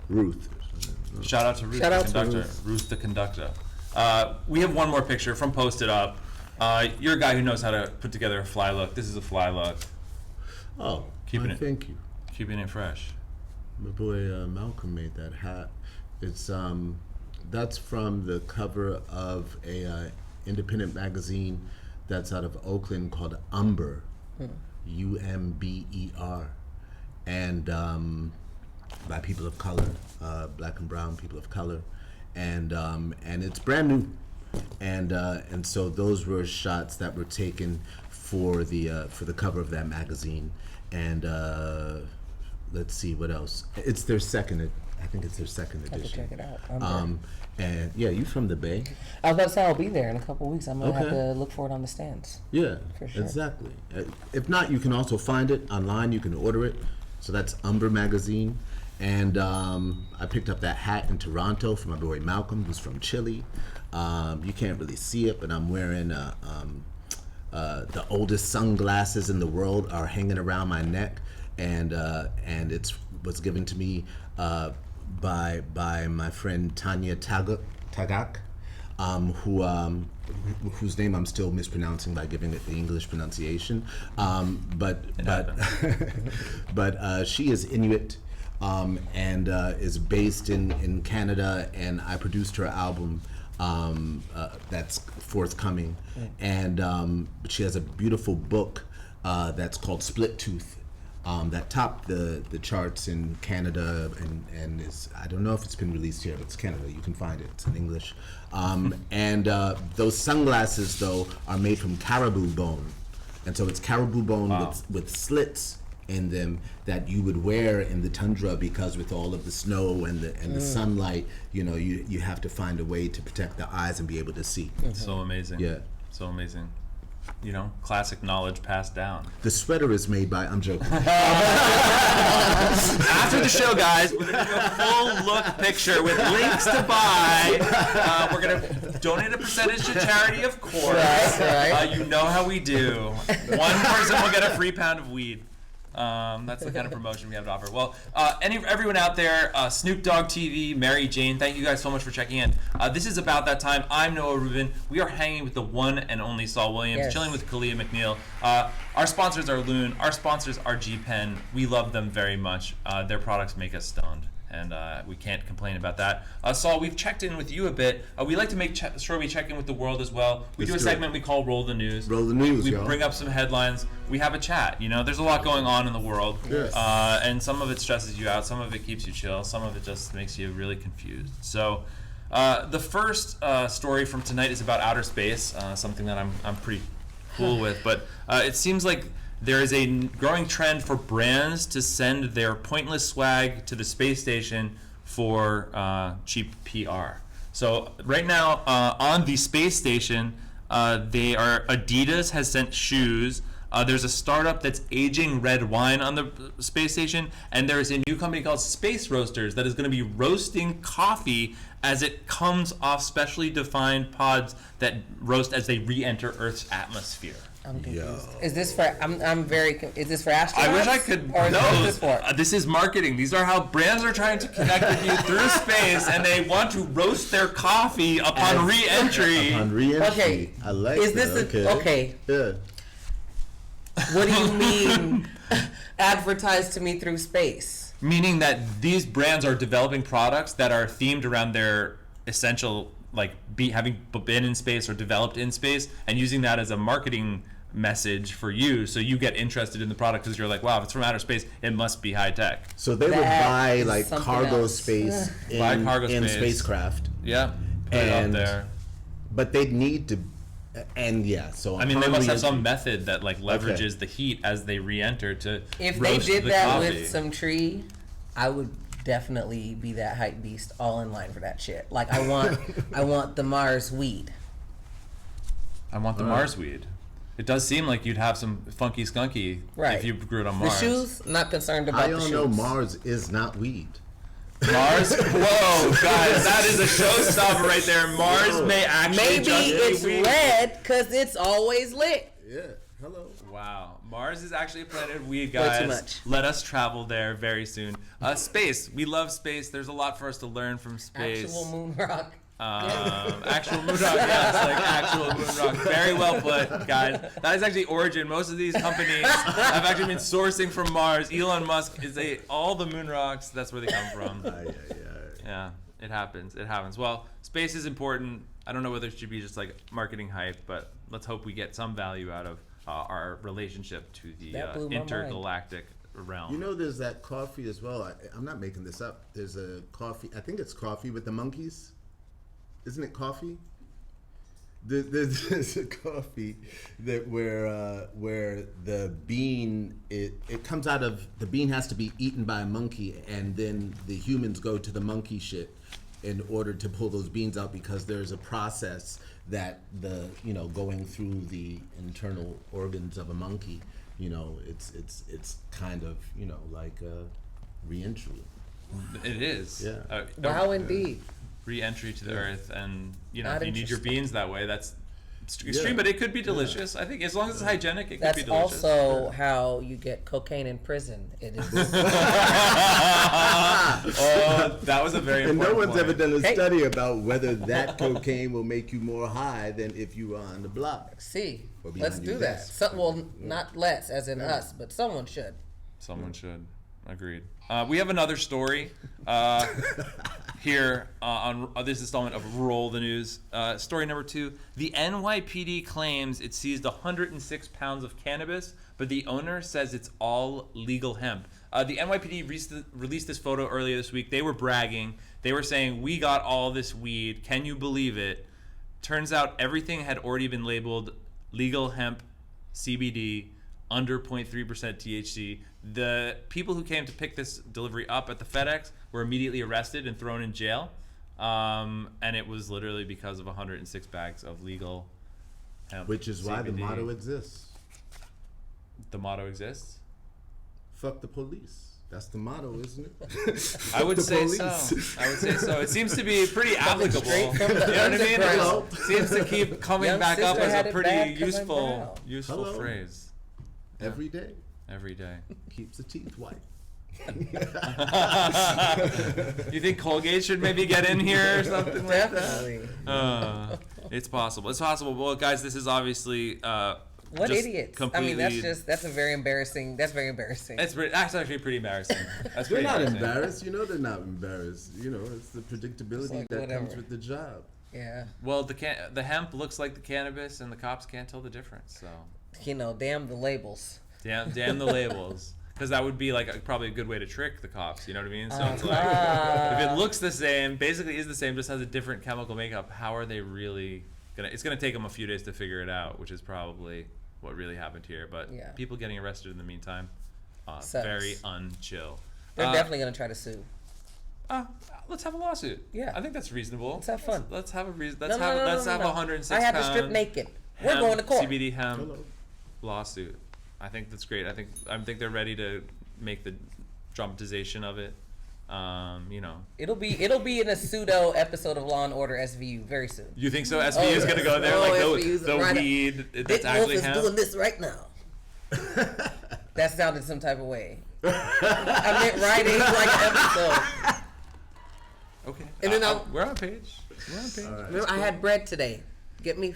[SPEAKER 2] Ruth.
[SPEAKER 1] Shout out to Ruth,
[SPEAKER 3] Shout
[SPEAKER 1] the
[SPEAKER 3] out to
[SPEAKER 1] conductor. Ruth, the conductor. We have one more picture from Posted Up. You're a guy who knows how to put together a fly look. This is a fly look.
[SPEAKER 2] Oh, thank you.
[SPEAKER 1] Keeping it fresh.
[SPEAKER 2] My boy Malcolm made that hat. It's that's from the cover of a independent magazine that's out of Oakland called Umber, Umber, and by people of color, black and brown people of color, and it's brand new, and so those were shots that were taken for the cover of that magazine, and let's see what else. It's their second. I think it's their second edition.
[SPEAKER 3] I have to check it out.
[SPEAKER 2] And yeah, you from the Bay?
[SPEAKER 3] I was about to say I'll be there in a couple of weeks. I'm gonna have
[SPEAKER 2] Okay.
[SPEAKER 3] to look for it on the stands.
[SPEAKER 2] Yeah,
[SPEAKER 3] For sure.
[SPEAKER 2] exactly. If not, you can also find it online. You can order it. So that's Umber magazine. And I picked up that hat in Toronto from my boy Malcolm, who's from Chile. You can't really see it, but I'm wearing the oldest sunglasses in the world are hanging around my neck, and it was given to me by my friend Tanya Tagak, whose name I'm still mispronouncing by giving it the English pronunciation. But she is Inuit and is based in Canada, and I produced her album that's forthcoming. And she has a beautiful book that's called Split Tooth. That topped the charts in Canada and is, I don't know if it's been released here, but it's Canada. You can find it. It's in English. And those sunglasses, though, are made from caribou bone. And so it's caribou bone with slits in them that you would wear in the tundra, because with all of the snow and the sunlight, you have to find a way to protect the eyes and be able to see.
[SPEAKER 1] So amazing.
[SPEAKER 2] Yeah.
[SPEAKER 1] So amazing. Classic knowledge passed down.
[SPEAKER 2] The sweater is made by, I'm joking.
[SPEAKER 1] After the show, guys, we're going to do a full look picture with links to buy. We're going to donate a percentage to charity, of course.
[SPEAKER 3] Right.
[SPEAKER 1] You know how we do. One person will get a free pound of weed. That's the kind of promotion we have to offer. Well, everyone out there, Snoop Dogg TV, Mary Jane, thank you guys so much for checking in. This is About That Time. I'm Noah Rubin. We are hanging with the one and only Saul Williams, chilling with Kalia McNeil. Our sponsors are Loon. Our sponsors are G-Pen. We love them very much. Their products make us stoned, and we can't complain about that. Saul, we've checked in with you a bit. We like to make sure we check in with the world as well. We do a segment we call Roll the News.
[SPEAKER 2] Roll the news,
[SPEAKER 1] We
[SPEAKER 2] y'all.
[SPEAKER 1] bring up some headlines. We have a chat. There's a lot going on in the world.
[SPEAKER 2] Yes.
[SPEAKER 1] And some of it stresses you out. Some of it keeps you chill. Some of it just makes you really confused. So the first story from tonight is about outer space, something that I'm pretty cool with. But it seems like there is a growing trend for brands to send their pointless swag to the space station for cheap PR. So right now on the space station, Adidas has sent shoes. There's a startup that's aging red wine on the space station, and there is a new company called Space Roasters that is going to be roasting coffee as it comes off specially defined pods that roast as they re-enter Earth's atmosphere.
[SPEAKER 3] I'm confused. Is this for? Is this for astronauts?
[SPEAKER 1] I wish I could
[SPEAKER 3] Or
[SPEAKER 1] know.
[SPEAKER 3] what is this for?
[SPEAKER 1] This is marketing. These are how brands are trying to connect with you through space, and they want to roast their coffee upon re-entry.
[SPEAKER 2] Upon re-entry.
[SPEAKER 3] Okay.
[SPEAKER 2] I like
[SPEAKER 3] Is
[SPEAKER 2] that.
[SPEAKER 3] this okay?
[SPEAKER 2] Yeah.
[SPEAKER 3] What do you mean advertised to me through space?
[SPEAKER 1] Meaning that these brands are developing products that are themed around their essential, having been in space or developed in space, and using that as a marketing message for you, so you get interested in the product because you're like, wow, if it's from outer space, it must be high tech.
[SPEAKER 2] So they would
[SPEAKER 3] That
[SPEAKER 2] buy
[SPEAKER 3] is something
[SPEAKER 2] cargo
[SPEAKER 3] else.
[SPEAKER 2] space
[SPEAKER 1] Buy
[SPEAKER 2] in
[SPEAKER 1] cargo space.
[SPEAKER 2] spacecraft,
[SPEAKER 1] Yeah, put it up
[SPEAKER 2] And-
[SPEAKER 1] there.
[SPEAKER 2] but they'd need to, and yeah. So
[SPEAKER 1] I mean, they
[SPEAKER 2] upon
[SPEAKER 1] must have
[SPEAKER 2] re-entry-
[SPEAKER 1] some method that leverages the heat as they re-enter to
[SPEAKER 3] If they
[SPEAKER 1] roast
[SPEAKER 3] did
[SPEAKER 1] the
[SPEAKER 3] that
[SPEAKER 1] coffee.
[SPEAKER 3] with some tree, I would definitely be that hype beast, all in line for that shit. I want the Mars weed.
[SPEAKER 1] I want the Mars weed. It does seem like you'd have some funky skunky
[SPEAKER 3] Right.
[SPEAKER 1] if you grew it on
[SPEAKER 3] The
[SPEAKER 1] Mars.
[SPEAKER 3] shoes, not concerned about
[SPEAKER 2] I
[SPEAKER 3] the
[SPEAKER 2] don't
[SPEAKER 3] shoes.
[SPEAKER 2] know. Mars is not weed.
[SPEAKER 1] Mars? Whoa, guys, that is a showstopper right there. Mars may actually
[SPEAKER 3] Maybe
[SPEAKER 1] just be
[SPEAKER 3] it's
[SPEAKER 1] weed.
[SPEAKER 3] red because it's always lit.
[SPEAKER 2] Yeah. Hello.
[SPEAKER 1] Wow. Mars is actually a planet we
[SPEAKER 3] too
[SPEAKER 1] guys
[SPEAKER 3] much.
[SPEAKER 1] let us travel there very soon. Space. We love space. There's a lot for us to learn from space.
[SPEAKER 3] Actual moon rock.
[SPEAKER 1] Actual moon rock, yes, like actual moon rock. Very well put, guys. That is actually origin. Most of these companies have actually been sourcing from Mars. Elon Musk is all the moon rocks. That's where they come from. Yeah, it happens. It happens. Well, space is important. I don't know whether it should be just like marketing hype, but let's hope we get some value out of our relationship to the
[SPEAKER 3] That blew my
[SPEAKER 1] intergalactic realm.
[SPEAKER 2] You know, there's that coffee as well. I'm not making this up. There's a coffee. I think it's coffee with the monkeys. Isn't it coffee? There's a coffee that where the bean it comes out of the bean has to be eaten by a monkey, and then the humans go to the monkey shit in order to pull those beans out, because there's a process that going through the internal organs of a monkey, it's kind of like a re-entry.
[SPEAKER 1] It is.
[SPEAKER 2] Yeah.
[SPEAKER 3] Wow, indeed.
[SPEAKER 1] Re-entry to the earth, and
[SPEAKER 3] Not
[SPEAKER 1] if you need your
[SPEAKER 3] interesting.
[SPEAKER 1] beans that way, that's extreme, but it could be delicious. I think as long as it's hygienic, it could
[SPEAKER 3] That's
[SPEAKER 1] be delicious.
[SPEAKER 3] also how you get cocaine in prison. It is.
[SPEAKER 1] Oh, that was a very
[SPEAKER 2] And
[SPEAKER 1] important
[SPEAKER 2] no one's
[SPEAKER 1] point.
[SPEAKER 2] ever done a
[SPEAKER 3] Hey.
[SPEAKER 2] study about whether that cocaine will make you more high than if you were on the block.
[SPEAKER 3] See,
[SPEAKER 2] Or behind
[SPEAKER 3] let's
[SPEAKER 2] your
[SPEAKER 3] do that.
[SPEAKER 2] desk.
[SPEAKER 3] Well, not let's, as in us, but someone should.
[SPEAKER 1] Someone should. Agreed. We have another story here on this installment of Roll the News. Story number 2. The NYPD claims it seized 106 pounds of cannabis, but the owner says it's all legal hemp. The NYPD released this photo earlier this week. They were bragging. They were saying, "We got all this weed. Can you believe it?" Turns out everything had already been labeled legal hemp CBD, under 0.3% THC. The people who came to pick this delivery up at the FedEx were immediately arrested and thrown in jail. And it was literally because of 106 bags of legal hemp.
[SPEAKER 2] Which is why the
[SPEAKER 1] CBD.
[SPEAKER 2] motto exists.
[SPEAKER 1] The motto exists?
[SPEAKER 2] Fuck the police. That's the motto, isn't it?
[SPEAKER 1] I would
[SPEAKER 2] The
[SPEAKER 1] say
[SPEAKER 2] police.
[SPEAKER 1] so. I would say so. It seems to be pretty applicable.
[SPEAKER 3] straight
[SPEAKER 1] You know
[SPEAKER 3] from the
[SPEAKER 1] what I mean?
[SPEAKER 3] underground.
[SPEAKER 1] It seems to keep coming
[SPEAKER 3] Young
[SPEAKER 1] back up
[SPEAKER 3] sister
[SPEAKER 1] as
[SPEAKER 3] had
[SPEAKER 1] a
[SPEAKER 3] it
[SPEAKER 1] pretty
[SPEAKER 3] bad coming
[SPEAKER 1] useful
[SPEAKER 3] down.
[SPEAKER 2] Hello.
[SPEAKER 1] phrase
[SPEAKER 2] Every day
[SPEAKER 1] every day.
[SPEAKER 2] keeps the teeth white.
[SPEAKER 1] You think Colgate should maybe get in here or something like that?
[SPEAKER 3] Definitely.
[SPEAKER 1] It's possible. It's possible. Well, guys, this is obviously
[SPEAKER 3] What
[SPEAKER 1] just
[SPEAKER 3] idiots?
[SPEAKER 1] completely.
[SPEAKER 3] I mean, that's very embarrassing. That's very embarrassing.
[SPEAKER 1] That's actually pretty embarrassing. That's
[SPEAKER 2] They're
[SPEAKER 1] pretty
[SPEAKER 2] not
[SPEAKER 1] embarrassing.
[SPEAKER 2] embarrassed. They're not embarrassed. It's the predictability
[SPEAKER 3] like
[SPEAKER 2] that comes
[SPEAKER 3] whatever.
[SPEAKER 2] with the job.
[SPEAKER 3] Yeah.
[SPEAKER 1] Well, the hemp looks like the cannabis, and the cops can't tell the difference. So
[SPEAKER 3] Damn the labels.
[SPEAKER 1] damn the labels, because that would be like probably a good way to trick the cops. You know what I mean? So it's like
[SPEAKER 3] Ah.
[SPEAKER 1] if it looks the same, basically is the same, just has a different chemical makeup. How are they really gonna? It's gonna take them a few days to figure it out, which is probably what really happened here. But
[SPEAKER 3] Yeah.
[SPEAKER 1] people getting arrested in the meantime,
[SPEAKER 3] Sucks.
[SPEAKER 1] very unchill.
[SPEAKER 3] They're definitely gonna try to sue.
[SPEAKER 1] Let's have a lawsuit.
[SPEAKER 3] Yeah.
[SPEAKER 1] I think that's reasonable.
[SPEAKER 3] Let's have fun.
[SPEAKER 1] Let's have a reason.
[SPEAKER 3] No,
[SPEAKER 1] Let's
[SPEAKER 3] no,
[SPEAKER 1] have
[SPEAKER 3] no, no,
[SPEAKER 1] let's
[SPEAKER 3] no,
[SPEAKER 1] have
[SPEAKER 3] no.
[SPEAKER 1] 106
[SPEAKER 3] I had to
[SPEAKER 1] pound
[SPEAKER 3] strip naked. We're
[SPEAKER 1] hemp,
[SPEAKER 3] going to court.
[SPEAKER 1] CBD hemp
[SPEAKER 2] Hello.
[SPEAKER 1] lawsuit. I think that's great. I think they're ready to make the dramatization of it.
[SPEAKER 3] It'll be in a pseudo episode of Law and Order SVU very soon.
[SPEAKER 1] You think so? SVU is gonna go there,
[SPEAKER 3] Oh,
[SPEAKER 1] like
[SPEAKER 3] SVU's
[SPEAKER 1] the
[SPEAKER 3] right
[SPEAKER 1] weed
[SPEAKER 3] Dick
[SPEAKER 1] that's
[SPEAKER 3] Wolf
[SPEAKER 1] actually
[SPEAKER 3] is
[SPEAKER 1] hemp.
[SPEAKER 3] doing this right now. That sounded some type of way. I meant writing like an episode.
[SPEAKER 1] Okay.
[SPEAKER 3] And then
[SPEAKER 1] we're on page. We're on page.
[SPEAKER 3] Remember, I had bread today. Get me.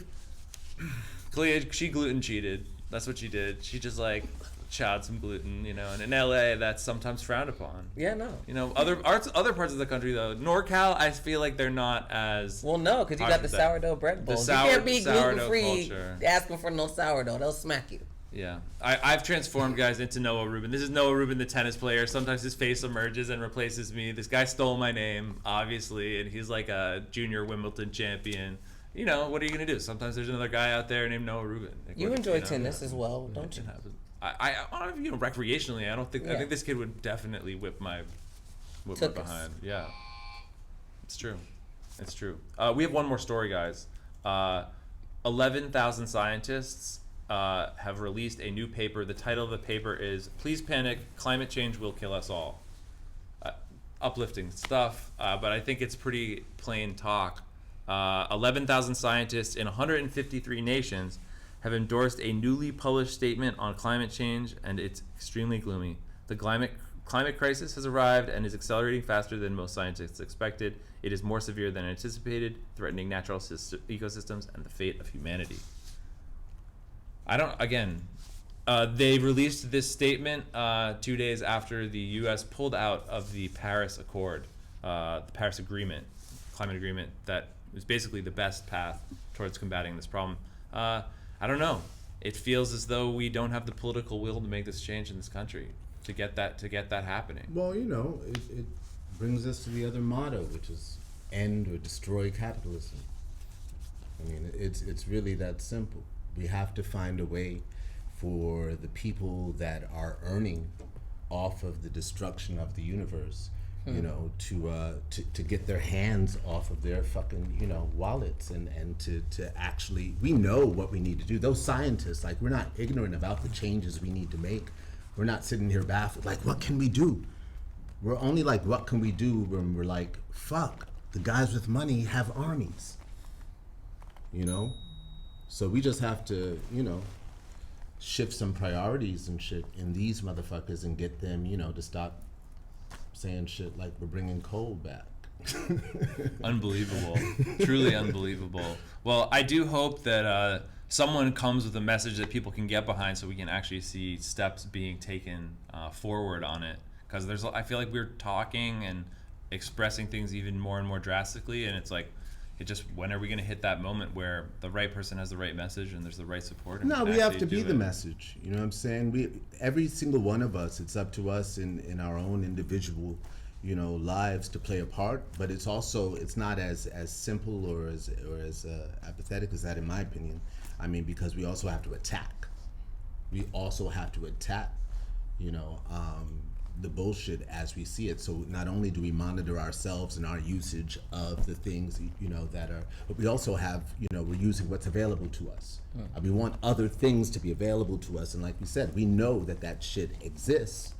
[SPEAKER 1] Clea, she gluten cheated. That's what she did. She just like chowed some gluten, and in LA that's sometimes frowned upon.
[SPEAKER 3] Yeah, no.
[SPEAKER 1] Other parts of the country though, NorCal, I feel like they're not as.
[SPEAKER 3] Well, no, because you
[SPEAKER 1] Hard
[SPEAKER 3] got the
[SPEAKER 1] with that.
[SPEAKER 3] sourdough bread
[SPEAKER 1] The
[SPEAKER 3] bowls.
[SPEAKER 1] sour-
[SPEAKER 3] You can't be
[SPEAKER 1] sourdough
[SPEAKER 3] gluten free
[SPEAKER 1] culture.
[SPEAKER 3] asking for no sourdough. They'll smack you.
[SPEAKER 1] Yeah, I've transformed guys into Noah Rubin. This is Noah Rubin, the tennis player. Sometimes his face emerges and replaces me. This guy stole my name, obviously, and he's like a junior Wimbledon champion. What are you gonna do? Sometimes there's another guy out there named Noah Rubin. Like,
[SPEAKER 3] You
[SPEAKER 1] what-
[SPEAKER 3] enjoy tennis as well, don't you?
[SPEAKER 1] It happens. I recreationally, I don't think. I
[SPEAKER 3] Yeah.
[SPEAKER 1] think this kid would definitely whip my
[SPEAKER 3] Took us.
[SPEAKER 1] behind. Yeah, it's true. It's true. We have one more story, guys. 11,000 scientists have released a new paper. The title of the paper is "Please Panic: Climate Change Will Kill Us All." Uplifting stuff, but I think it's pretty plain talk. 11,000 scientists in 153 nations have endorsed a newly published statement on climate change, and it's extremely gloomy. The climate crisis has arrived and is accelerating faster than most scientists expected. It is more severe than anticipated, threatening natural ecosystems and the fate of humanity. They released this statement 2 days after the U.S. pulled out of the Paris Accord, the Paris Agreement, climate agreement that was basically the best path towards combating this problem. I don't know. It feels as though we don't have the political will to make this change in this country to get that happening.
[SPEAKER 2] Well, it brings us to the other motto, which is end or destroy capitalism. I mean, it's really that simple. We have to find a way for the people that are earning off of the destruction of the universe, to get their hands off of their fucking, wallets and to actually, we know what we need to do. Those scientists, like, we're not ignorant about the changes we need to make. We're not sitting here baffled, like, what can we do? We're only like, what can we do when we're like, fuck, the guys with money have armies, So we just have to, shift some priorities and shit in these motherfuckers and get them, to stop saying shit like we're bringing coal back.
[SPEAKER 1] Unbelievable. Truly unbelievable. Well, I do hope that someone comes with a message that people can get behind so we can actually see steps being taken forward on it. Because I feel like we're talking and expressing things even more and more drastically, and it's like, when are we going to hit that moment where the right person has the right message and there's the right support? And
[SPEAKER 2] no, we have to be the message. You know what I'm saying? Every single one of us, it's up to us in our own individual, lives to play a part. But it's not as simple or as apathetic as that, in my opinion. I mean, because we also have to attack. We also have to attack, the bullshit as we see it. So not only do we monitor ourselves and our usage of the things, that are, but we also have, we're using what's available to us. We want other things to be available to us. And like we said, we know that shit exists,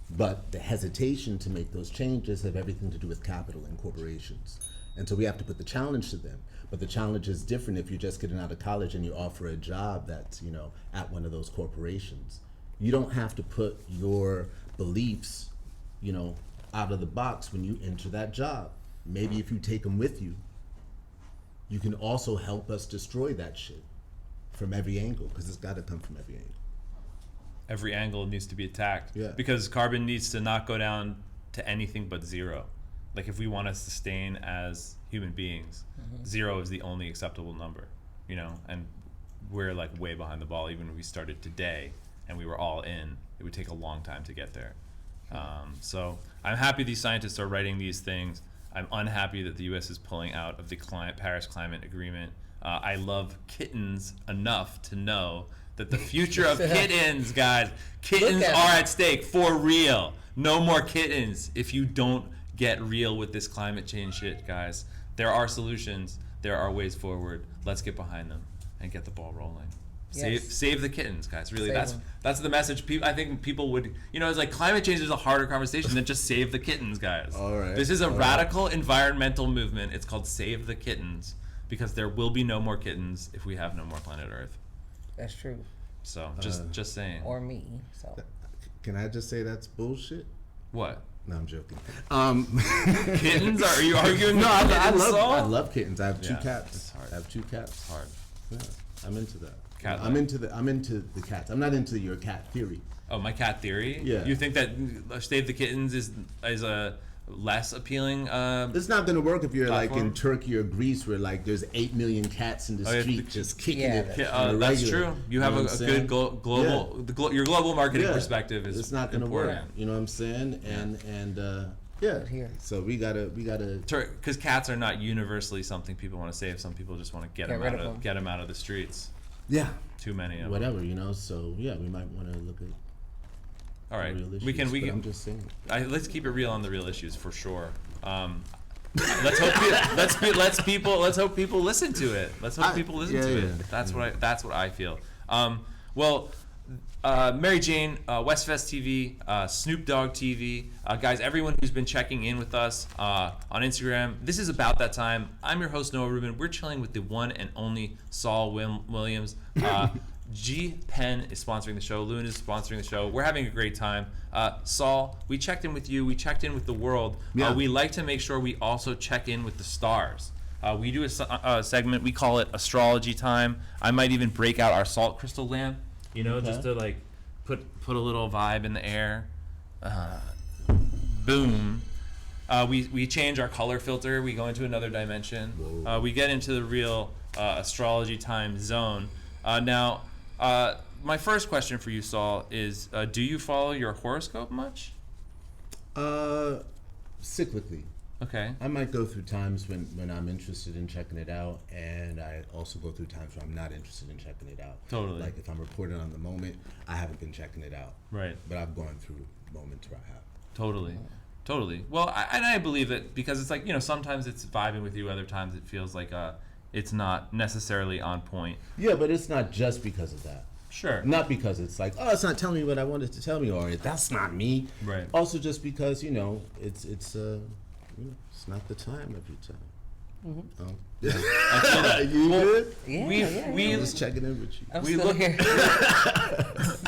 [SPEAKER 2] but the hesitation to make those changes have everything to do with capital and corporations. And so we have to put the challenge to them. But the challenge is different if you're just getting out of college and you offer a job that's, at one of those corporations. You don't have to put your beliefs, out of the box when you enter that job. Maybe if you take them with you, you can also help us destroy that shit from every angle, because it's got to come from every angle.
[SPEAKER 1] Every angle needs to be attacked.
[SPEAKER 2] Yeah.
[SPEAKER 1] Because carbon needs to not go down to anything but zero. Like, if we want to sustain as human beings, 0 is the only acceptable number, and we're like way behind the ball. Even if we started today and we were all in, it would take a long time to get there. So I'm happy these scientists are writing these things. I'm unhappy that the U.S. is pulling out of the Paris Climate Agreement. I love kittens enough to know that the future of kittens, guys, kittens are at stake for real. No more kittens if you don't get real with this climate change shit, guys. There are solutions. There are ways forward. Let's get behind them and get the ball rolling.
[SPEAKER 3] Yes.
[SPEAKER 1] Save the kittens, guys. Really,
[SPEAKER 3] Save
[SPEAKER 1] that's the message. I think people would, it's like climate change is a harder conversation than just save the kittens, guys.
[SPEAKER 2] All right.
[SPEAKER 1] This is a radical environmental movement. It's called Save the Kittens, because there will be no more kittens if we have no more planet Earth.
[SPEAKER 3] That's true.
[SPEAKER 1] So just saying.
[SPEAKER 3] Or me. So.
[SPEAKER 2] Can I just say that's bullshit?
[SPEAKER 1] What?
[SPEAKER 2] No, I'm joking.
[SPEAKER 1] Kittens? Are you arguing?
[SPEAKER 2] No,
[SPEAKER 1] with
[SPEAKER 2] I
[SPEAKER 1] kittens, Saul?
[SPEAKER 2] love kittens. I have two cats.
[SPEAKER 1] It's hard.
[SPEAKER 2] I have two cats.
[SPEAKER 1] It's hard.
[SPEAKER 2] Yeah, I'm into that.
[SPEAKER 1] Cat
[SPEAKER 2] I'm into the cats. I'm not into your cat theory.
[SPEAKER 1] Oh, my cat theory?
[SPEAKER 2] Yeah.
[SPEAKER 1] You think that Save the Kittens is a less appealing
[SPEAKER 2] It's not going to work if you're
[SPEAKER 1] platform?
[SPEAKER 2] like in Turkey or Greece where like there's 8 million cats in the
[SPEAKER 1] yeah,
[SPEAKER 2] street just kicking
[SPEAKER 3] yeah,
[SPEAKER 2] it.
[SPEAKER 1] That's true. You have a good global. Your global marketing perspective is
[SPEAKER 2] it's not going to work. You know what I'm saying? Yeah.
[SPEAKER 3] Here.
[SPEAKER 2] So we gotta.
[SPEAKER 1] Because cats are not universally something people want to save. Some people just want to get them out of the streets.
[SPEAKER 2] Yeah.
[SPEAKER 1] Too many of them.
[SPEAKER 2] Whatever, So yeah, we might want to look at.
[SPEAKER 1] All right,
[SPEAKER 2] real issues,
[SPEAKER 1] we can.
[SPEAKER 2] I'm just saying.
[SPEAKER 1] Let's keep it real on the real issues for sure. Let's hope people listen to it. Let's hope people listen to it. That's what I feel. Well, Mary Jane, Westfest TV, Snoop Dogg TV, guys, everyone who's been checking in with us on Instagram. This is About That Time. I'm your host, Noah Rubin. We're chilling with the one and only Saul Williams. G Pen is sponsoring the show. Loon is sponsoring the show. We're having a great time. Saul, we checked in with you. We checked in with the world.
[SPEAKER 2] Yeah.
[SPEAKER 1] We like to make sure we also check in with the stars. We do a segment. We call it Astrology Time. I might even break out our salt crystal lamp, just to like put a little vibe in the air. Boom. We change our color filter. We go into another dimension. We get into the real Astrology Time zone. Now, my first question for you, Saul, is do you follow your horoscope much?
[SPEAKER 2] Cyclically.
[SPEAKER 1] Okay.
[SPEAKER 2] I might go through times when I'm interested in checking it out, and I also go through times where I'm not interested in checking it out.
[SPEAKER 1] Totally.
[SPEAKER 2] Like if I'm reporting on the moment, I haven't been checking it out.
[SPEAKER 1] Right.
[SPEAKER 2] But I've gone through moments where I have.
[SPEAKER 1] Totally. Well, I believe it because it's like, sometimes it's vibing with you, other times it feels like it's not necessarily on point.
[SPEAKER 2] Yeah, but it's not just because of that.
[SPEAKER 1] Sure.
[SPEAKER 2] Not because it's like, oh, it's not telling me what I wanted to tell me, or that's not me.
[SPEAKER 1] Right.
[SPEAKER 2] Also, just because it's not the time every time.
[SPEAKER 3] Mm-hmm.
[SPEAKER 2] Oh.
[SPEAKER 1] I feel that.
[SPEAKER 2] You good?
[SPEAKER 1] We
[SPEAKER 2] I'm just checking in with you.
[SPEAKER 3] I'm
[SPEAKER 1] we
[SPEAKER 3] still
[SPEAKER 1] look-
[SPEAKER 3] here.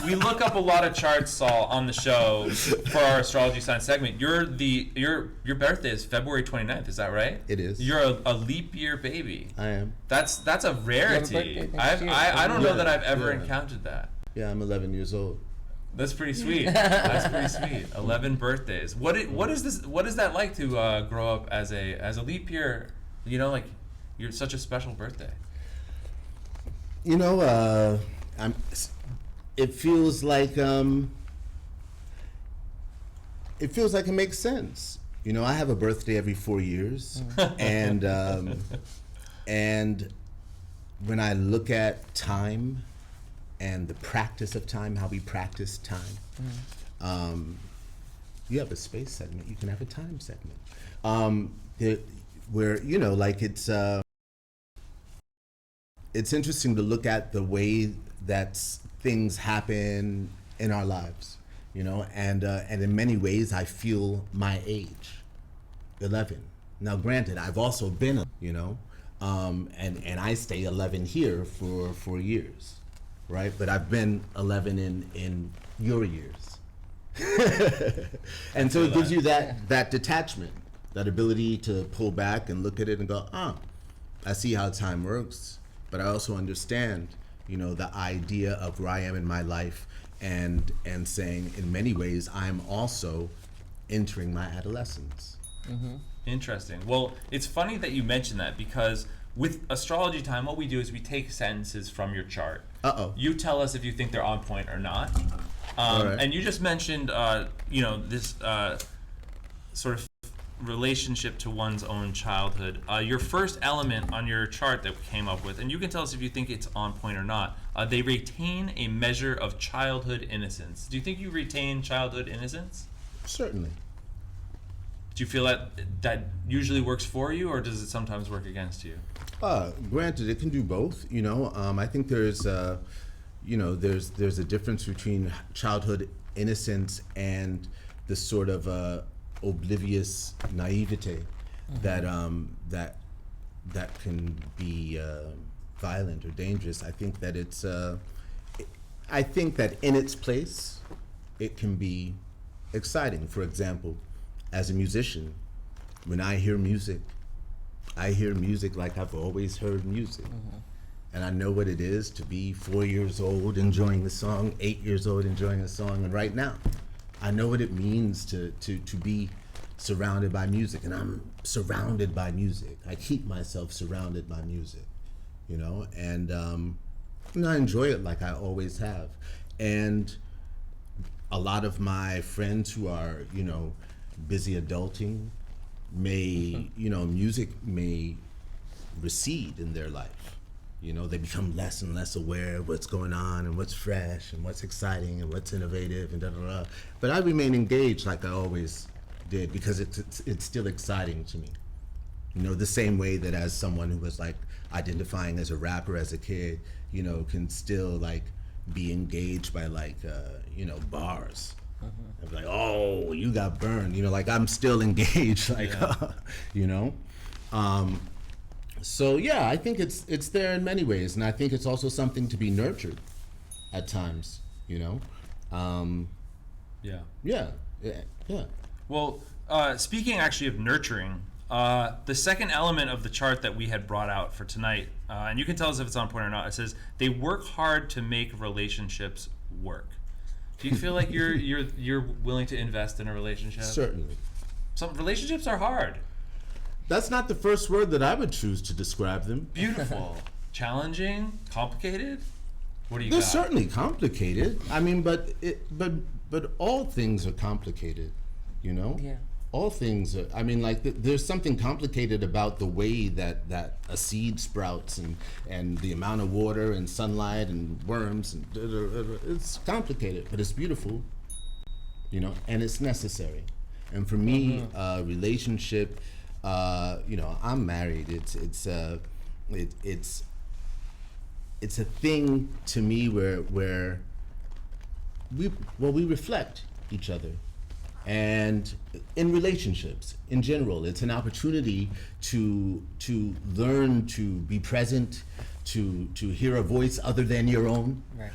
[SPEAKER 1] we look up a lot of charts, Saul, on the show for our astrology sign segment. Your birthday is February 29th, is that right?
[SPEAKER 2] It is.
[SPEAKER 1] You're a leap year baby.
[SPEAKER 2] I am.
[SPEAKER 1] That's a rarity.
[SPEAKER 3] birthday next year.
[SPEAKER 1] I don't know that I've ever
[SPEAKER 2] Yeah.
[SPEAKER 1] encountered that.
[SPEAKER 2] Yeah, I'm 11 years old.
[SPEAKER 1] That's pretty sweet. That's pretty sweet. 11 birthdays. What is this? What is that like to grow up as a leap year? Like you're such a special birthday.
[SPEAKER 2] It feels like it makes sense. I have a birthday every 4 years, and when I look at time and the practice of time, how we practice time, you have a space segment, you can have a time segment, where it's interesting to look at the way that things happen in our lives, and in many ways I feel my age, 11. Now, granted, I've also been, and I stay 11 here for 4 years, right? But I've been 11 in your years, and so it gives you that detachment, that ability to pull back and look at it and go, I see how time works, but I also understand, the idea of where I am in my life, and saying in many ways I'm also entering my adolescence.
[SPEAKER 3] Mm-hmm.
[SPEAKER 1] Interesting. Well, it's funny that you mentioned that because with astrology time, what we do is we take sentences from your chart. You tell us if you think they're on point or not.
[SPEAKER 2] All right.
[SPEAKER 1] And you just mentioned, this sort of relationship to one's own childhood. Your first element on your chart that we came up with, and you can tell us if you think it's on point or not, they retain a measure of childhood innocence. Do you think you retain childhood innocence?
[SPEAKER 2] Certainly.
[SPEAKER 1] Do you feel that usually works for you, or does it sometimes work against you?
[SPEAKER 2] Granted, it can do both. I think there's a difference between childhood innocence and the sort of oblivious naivete that can be violent or dangerous. I think that I think that in its place, it can be exciting. For example, as a musician, when I hear music like I've always heard music. Mm-hmm. And I know what it is to be 4 years old enjoying a song, 8 years old enjoying a song, and right now, I know what it means to be surrounded by music, and I'm surrounded by music. I keep myself surrounded by music, and I enjoy it like I always have. And a lot of my friends who are, busy adulting music may recede in their life. They become less and less aware of what's going on and what's fresh and what's exciting and what's innovative and da-da-da. But I remain engaged like I always did because it's still exciting to me. The same way that as someone who was like identifying as a rapper as a kid, can still like be engaged by like bars. I'm like, oh, you got burned. Like I'm still engaged. Like, So yeah, I think it's there in many ways, and I think it's also something to be nurtured at times.
[SPEAKER 1] Yeah.
[SPEAKER 2] Yeah.
[SPEAKER 1] Well, speaking actually of nurturing, the second element of the chart that we had brought out for tonight, and you can tell us if it's on point or not. It says they work hard to make relationships work. Do you feel like you're willing to invest in a relationship?
[SPEAKER 2] Certainly.
[SPEAKER 1] Some relationships are hard.
[SPEAKER 2] That's not the first word that I would choose to describe them.
[SPEAKER 1] Beautiful, challenging, complicated. What do you
[SPEAKER 2] They're
[SPEAKER 1] got?
[SPEAKER 2] certainly complicated. I mean, but all things are complicated,
[SPEAKER 3] Yeah.
[SPEAKER 2] All things are. I mean, like there's something complicated about the way that a seed sprouts and the amount of water and sunlight and worms and it's complicated, but it's beautiful, and it's necessary. And for me, relationship, I'm married. It's a thing to me where we reflect each other. And in relationships in general, it's an opportunity to learn to be present, to hear a voice other than your own,
[SPEAKER 3] Right.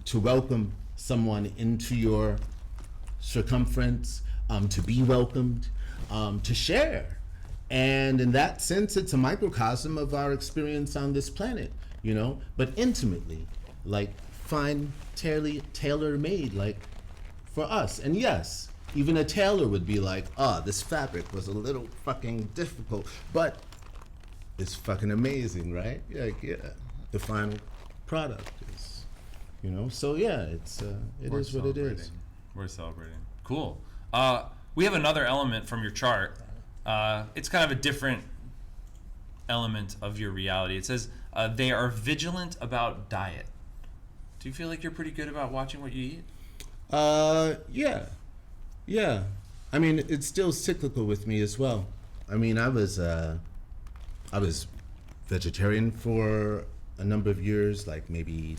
[SPEAKER 2] to welcome someone into your circumference, to be welcomed, to share. And in that sense, it's a microcosm of our experience on this planet, but intimately, like fine, tailor-made, like for us. And yes, even a tailor would be like, this fabric was a little fucking difficult, but it's fucking amazing, right? Like, yeah, the final product is, so yeah, it is what it is.
[SPEAKER 1] We're celebrating. Cool. We have another element from your chart. It's kind of a different element of your reality. It says they are vigilant about diet. Do you feel like you're pretty good about watching what you eat?
[SPEAKER 2] Yeah. I mean, it's still cyclical with me as well. I mean, I was vegetarian for a number of years, like maybe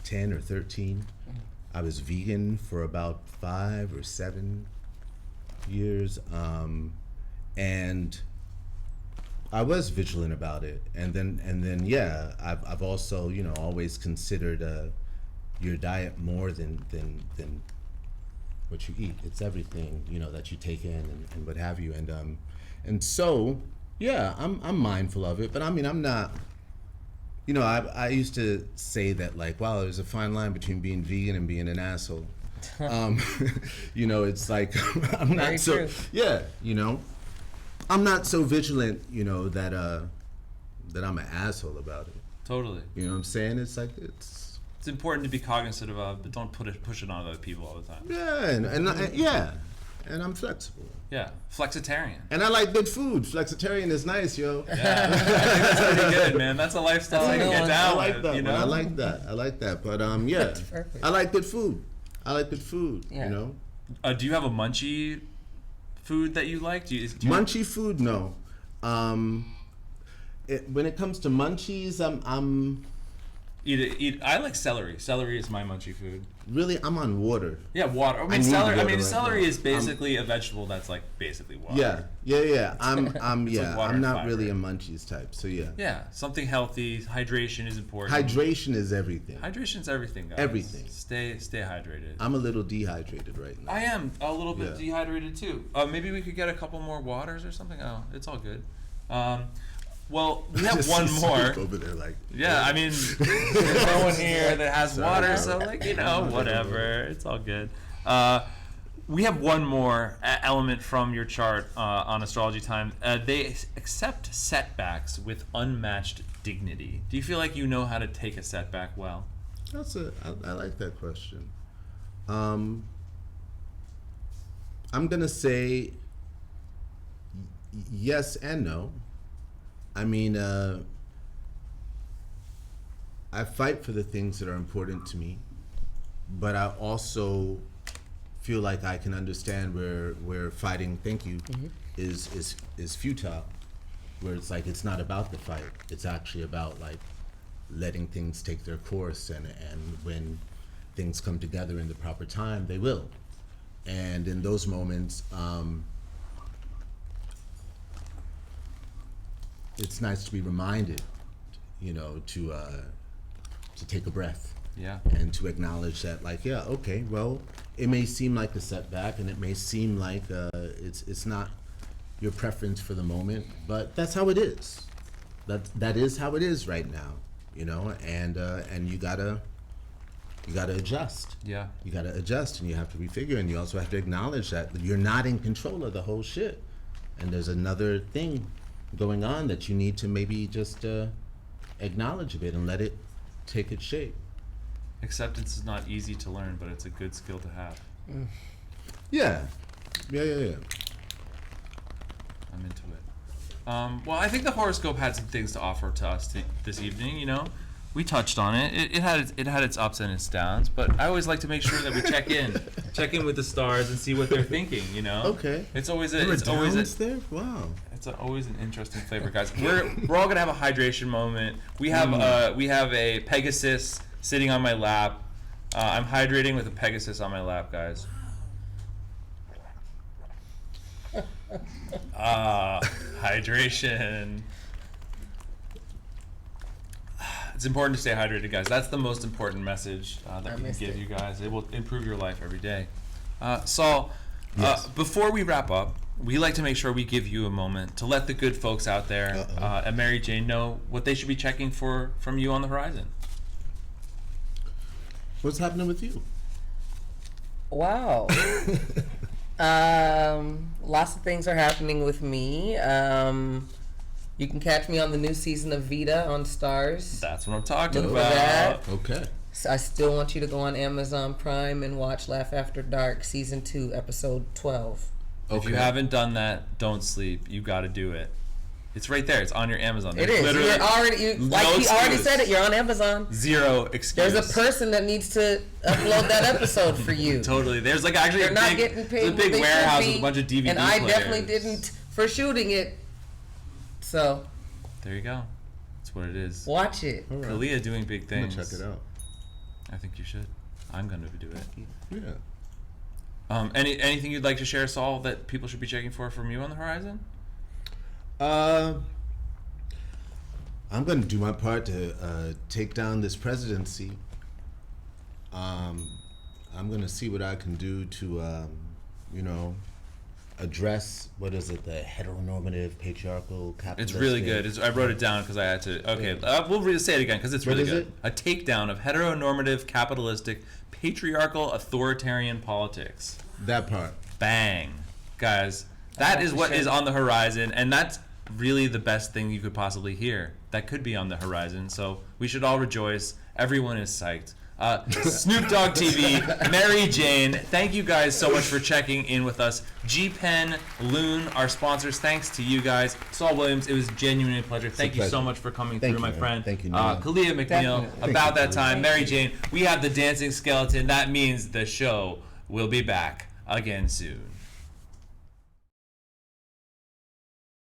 [SPEAKER 2] 10 or 13. I was vegan for about 5 or 7 years, and I was vigilant about it. And then yeah, I've also always considered your diet more than what you eat. It's everything that you take in and what have you. And so yeah, I'm mindful of it. But I mean, I'm not. I used to say that like, wow, there's a fine line between being vegan and being an asshole. It's like I'm not
[SPEAKER 3] Very
[SPEAKER 2] so
[SPEAKER 3] true.
[SPEAKER 2] yeah. I'm not so vigilant. That I'm an asshole about it.
[SPEAKER 1] Totally.
[SPEAKER 2] You know what I'm saying? It's like it's
[SPEAKER 1] important to be cognizant of, but don't push it on other people all the time.
[SPEAKER 2] yeah, and I'm flexible.
[SPEAKER 1] Yeah, flexitarian.
[SPEAKER 2] And I like good food. Flexitarian is nice, yo.
[SPEAKER 1] Yeah, I think that's pretty good, man. That's a lifestyle I can get down
[SPEAKER 2] I like
[SPEAKER 1] with.
[SPEAKER 2] that. I like that. But yeah,
[SPEAKER 3] That's perfect.
[SPEAKER 2] I like good food.
[SPEAKER 3] Yeah.
[SPEAKER 1] Do you have a munchie food that you like? Do you
[SPEAKER 2] Munchy food? No. When it comes to munchies, I'm
[SPEAKER 1] eat? I like celery. Celery is my munchie food.
[SPEAKER 2] I'm on water.
[SPEAKER 1] Yeah, water. I mean,
[SPEAKER 2] need
[SPEAKER 1] celery.
[SPEAKER 2] water right
[SPEAKER 1] celery
[SPEAKER 2] now.
[SPEAKER 1] is basically a vegetable that's like basically water.
[SPEAKER 2] Yeah. I'm
[SPEAKER 1] like water
[SPEAKER 2] I'm
[SPEAKER 1] and
[SPEAKER 2] not
[SPEAKER 1] fiber.
[SPEAKER 2] really a munchies type. So yeah.
[SPEAKER 1] Yeah, something healthy. Hydration is important.
[SPEAKER 2] Hydration is everything.
[SPEAKER 1] Hydration's everything, guys.
[SPEAKER 2] Everything.
[SPEAKER 1] Stay hydrated.
[SPEAKER 2] I'm a little dehydrated right now.
[SPEAKER 1] I am a little bit
[SPEAKER 2] Yeah.
[SPEAKER 1] dehydrated too. Maybe we could get a couple more waters or something. Oh, it's all good. Well, we have one more.
[SPEAKER 2] Over there, like.
[SPEAKER 1] Yeah, I mean, there's no one here that has water, so like whatever. It's all good. We have one more element from your chart on Astrology Time. They accept setbacks with unmatched dignity. Do you feel like you know how to take a setback well?
[SPEAKER 2] I like that question. I'm gonna say yes and no. I mean, I fight for the things that are important to me, but I also feel like I can understand where fighting, is futile. Where it's like it's not about the fight; it's actually about like letting things take their course, and when things come together in the proper time, they will. And in those moments, it's nice to be reminded, to take a breath.
[SPEAKER 1] Yeah.
[SPEAKER 2] And to acknowledge that, like, yeah, okay, well, it may seem like a setback, and it may seem like it's not your preference for the moment, but that's how it is. That is how it is right now, and you gotta adjust.
[SPEAKER 1] Yeah.
[SPEAKER 2] You gotta adjust, and you have to refigure, and you also have to acknowledge that you're not in control of the whole shit, and there's another thing going on that you need to maybe just acknowledge a bit and let it take its shape.
[SPEAKER 1] Acceptance is not easy to learn, but it's a good skill to have.
[SPEAKER 2] Yeah.
[SPEAKER 1] I'm into it. Well, I think the horoscope had some things to offer to us this evening. We touched on it. It had its ups and its downs, but I always like to make sure that we check in with the stars and see what they're thinking.
[SPEAKER 2] Okay.
[SPEAKER 1] It's always
[SPEAKER 2] there. Wow.
[SPEAKER 1] It's always an interesting flavor, guys. We're all gonna have a hydration moment. We have a Pegasus sitting on my lap. I'm hydrating with a Pegasus on my lap, guys. Hydration. It's important to stay hydrated, guys. That's the most important message that we can give you guys. It will improve your life every day. Saul,
[SPEAKER 2] yes.
[SPEAKER 1] Before we wrap up, we like to make sure we give you a moment to let the good folks out there at Mary Jane know what they should be checking for from you on the horizon.
[SPEAKER 2] What's happening with you?
[SPEAKER 3] Wow. Lots of things are happening with me. You can catch me on the new season of Vita on Stars.
[SPEAKER 1] That's what I'm talking
[SPEAKER 3] Look
[SPEAKER 1] about.
[SPEAKER 3] for that.
[SPEAKER 2] Okay.
[SPEAKER 3] So I still want you to go on Amazon Prime and watch Laugh After Dark Season 2, Episode 12.
[SPEAKER 1] If you haven't done that, don't sleep. You got to do it. It's right there. It's on your Amazon.
[SPEAKER 3] It is. You're already, he already said it. You're on Amazon.
[SPEAKER 1] Zero excuse.
[SPEAKER 3] There's a person that needs to upload that episode for you.
[SPEAKER 1] Totally. There's actually
[SPEAKER 3] You're not getting paid.
[SPEAKER 1] a big warehouse with a bunch of DVD
[SPEAKER 3] and I
[SPEAKER 1] players.
[SPEAKER 3] definitely didn't for shooting it. So
[SPEAKER 1] there you go. That's what it is.
[SPEAKER 3] Watch it.
[SPEAKER 2] All right.
[SPEAKER 1] Kalia doing big
[SPEAKER 2] I'm
[SPEAKER 1] things.
[SPEAKER 2] gonna check it out.
[SPEAKER 1] I think you should. I'm going to do it.
[SPEAKER 2] Yeah.
[SPEAKER 1] Anything you'd like to share, Saul, that people should be checking for from you on the horizon?
[SPEAKER 2] I'm going to do my part to take down this presidency. I'm going to see what I can do to, address, what is it, the heteronormative, patriarchal, capitalistic.
[SPEAKER 1] It's really good. I wrote it down because I had to. Okay, we'll say it again because it's really good. A takedown of heteronormative, capitalistic, patriarchal, authoritarian politics.
[SPEAKER 2] That part.
[SPEAKER 1] Bang. Guys, that is what is on the horizon, and that's really the best thing you could possibly hear. That could be on the horizon, so we should all rejoice. Everyone is psyched. Snoop Dogg TV, Mary Jane, thank you guys so much for checking in with us. G-Pen, Loon, our sponsors, thanks to you guys. Saul Williams, it was genuinely a pleasure. Thank you so much for coming through, my friend.
[SPEAKER 2] Thank you,
[SPEAKER 1] Kalia McNeil, about that time. Mary Jane, we have the dancing skeleton. That means the show will be back again soon.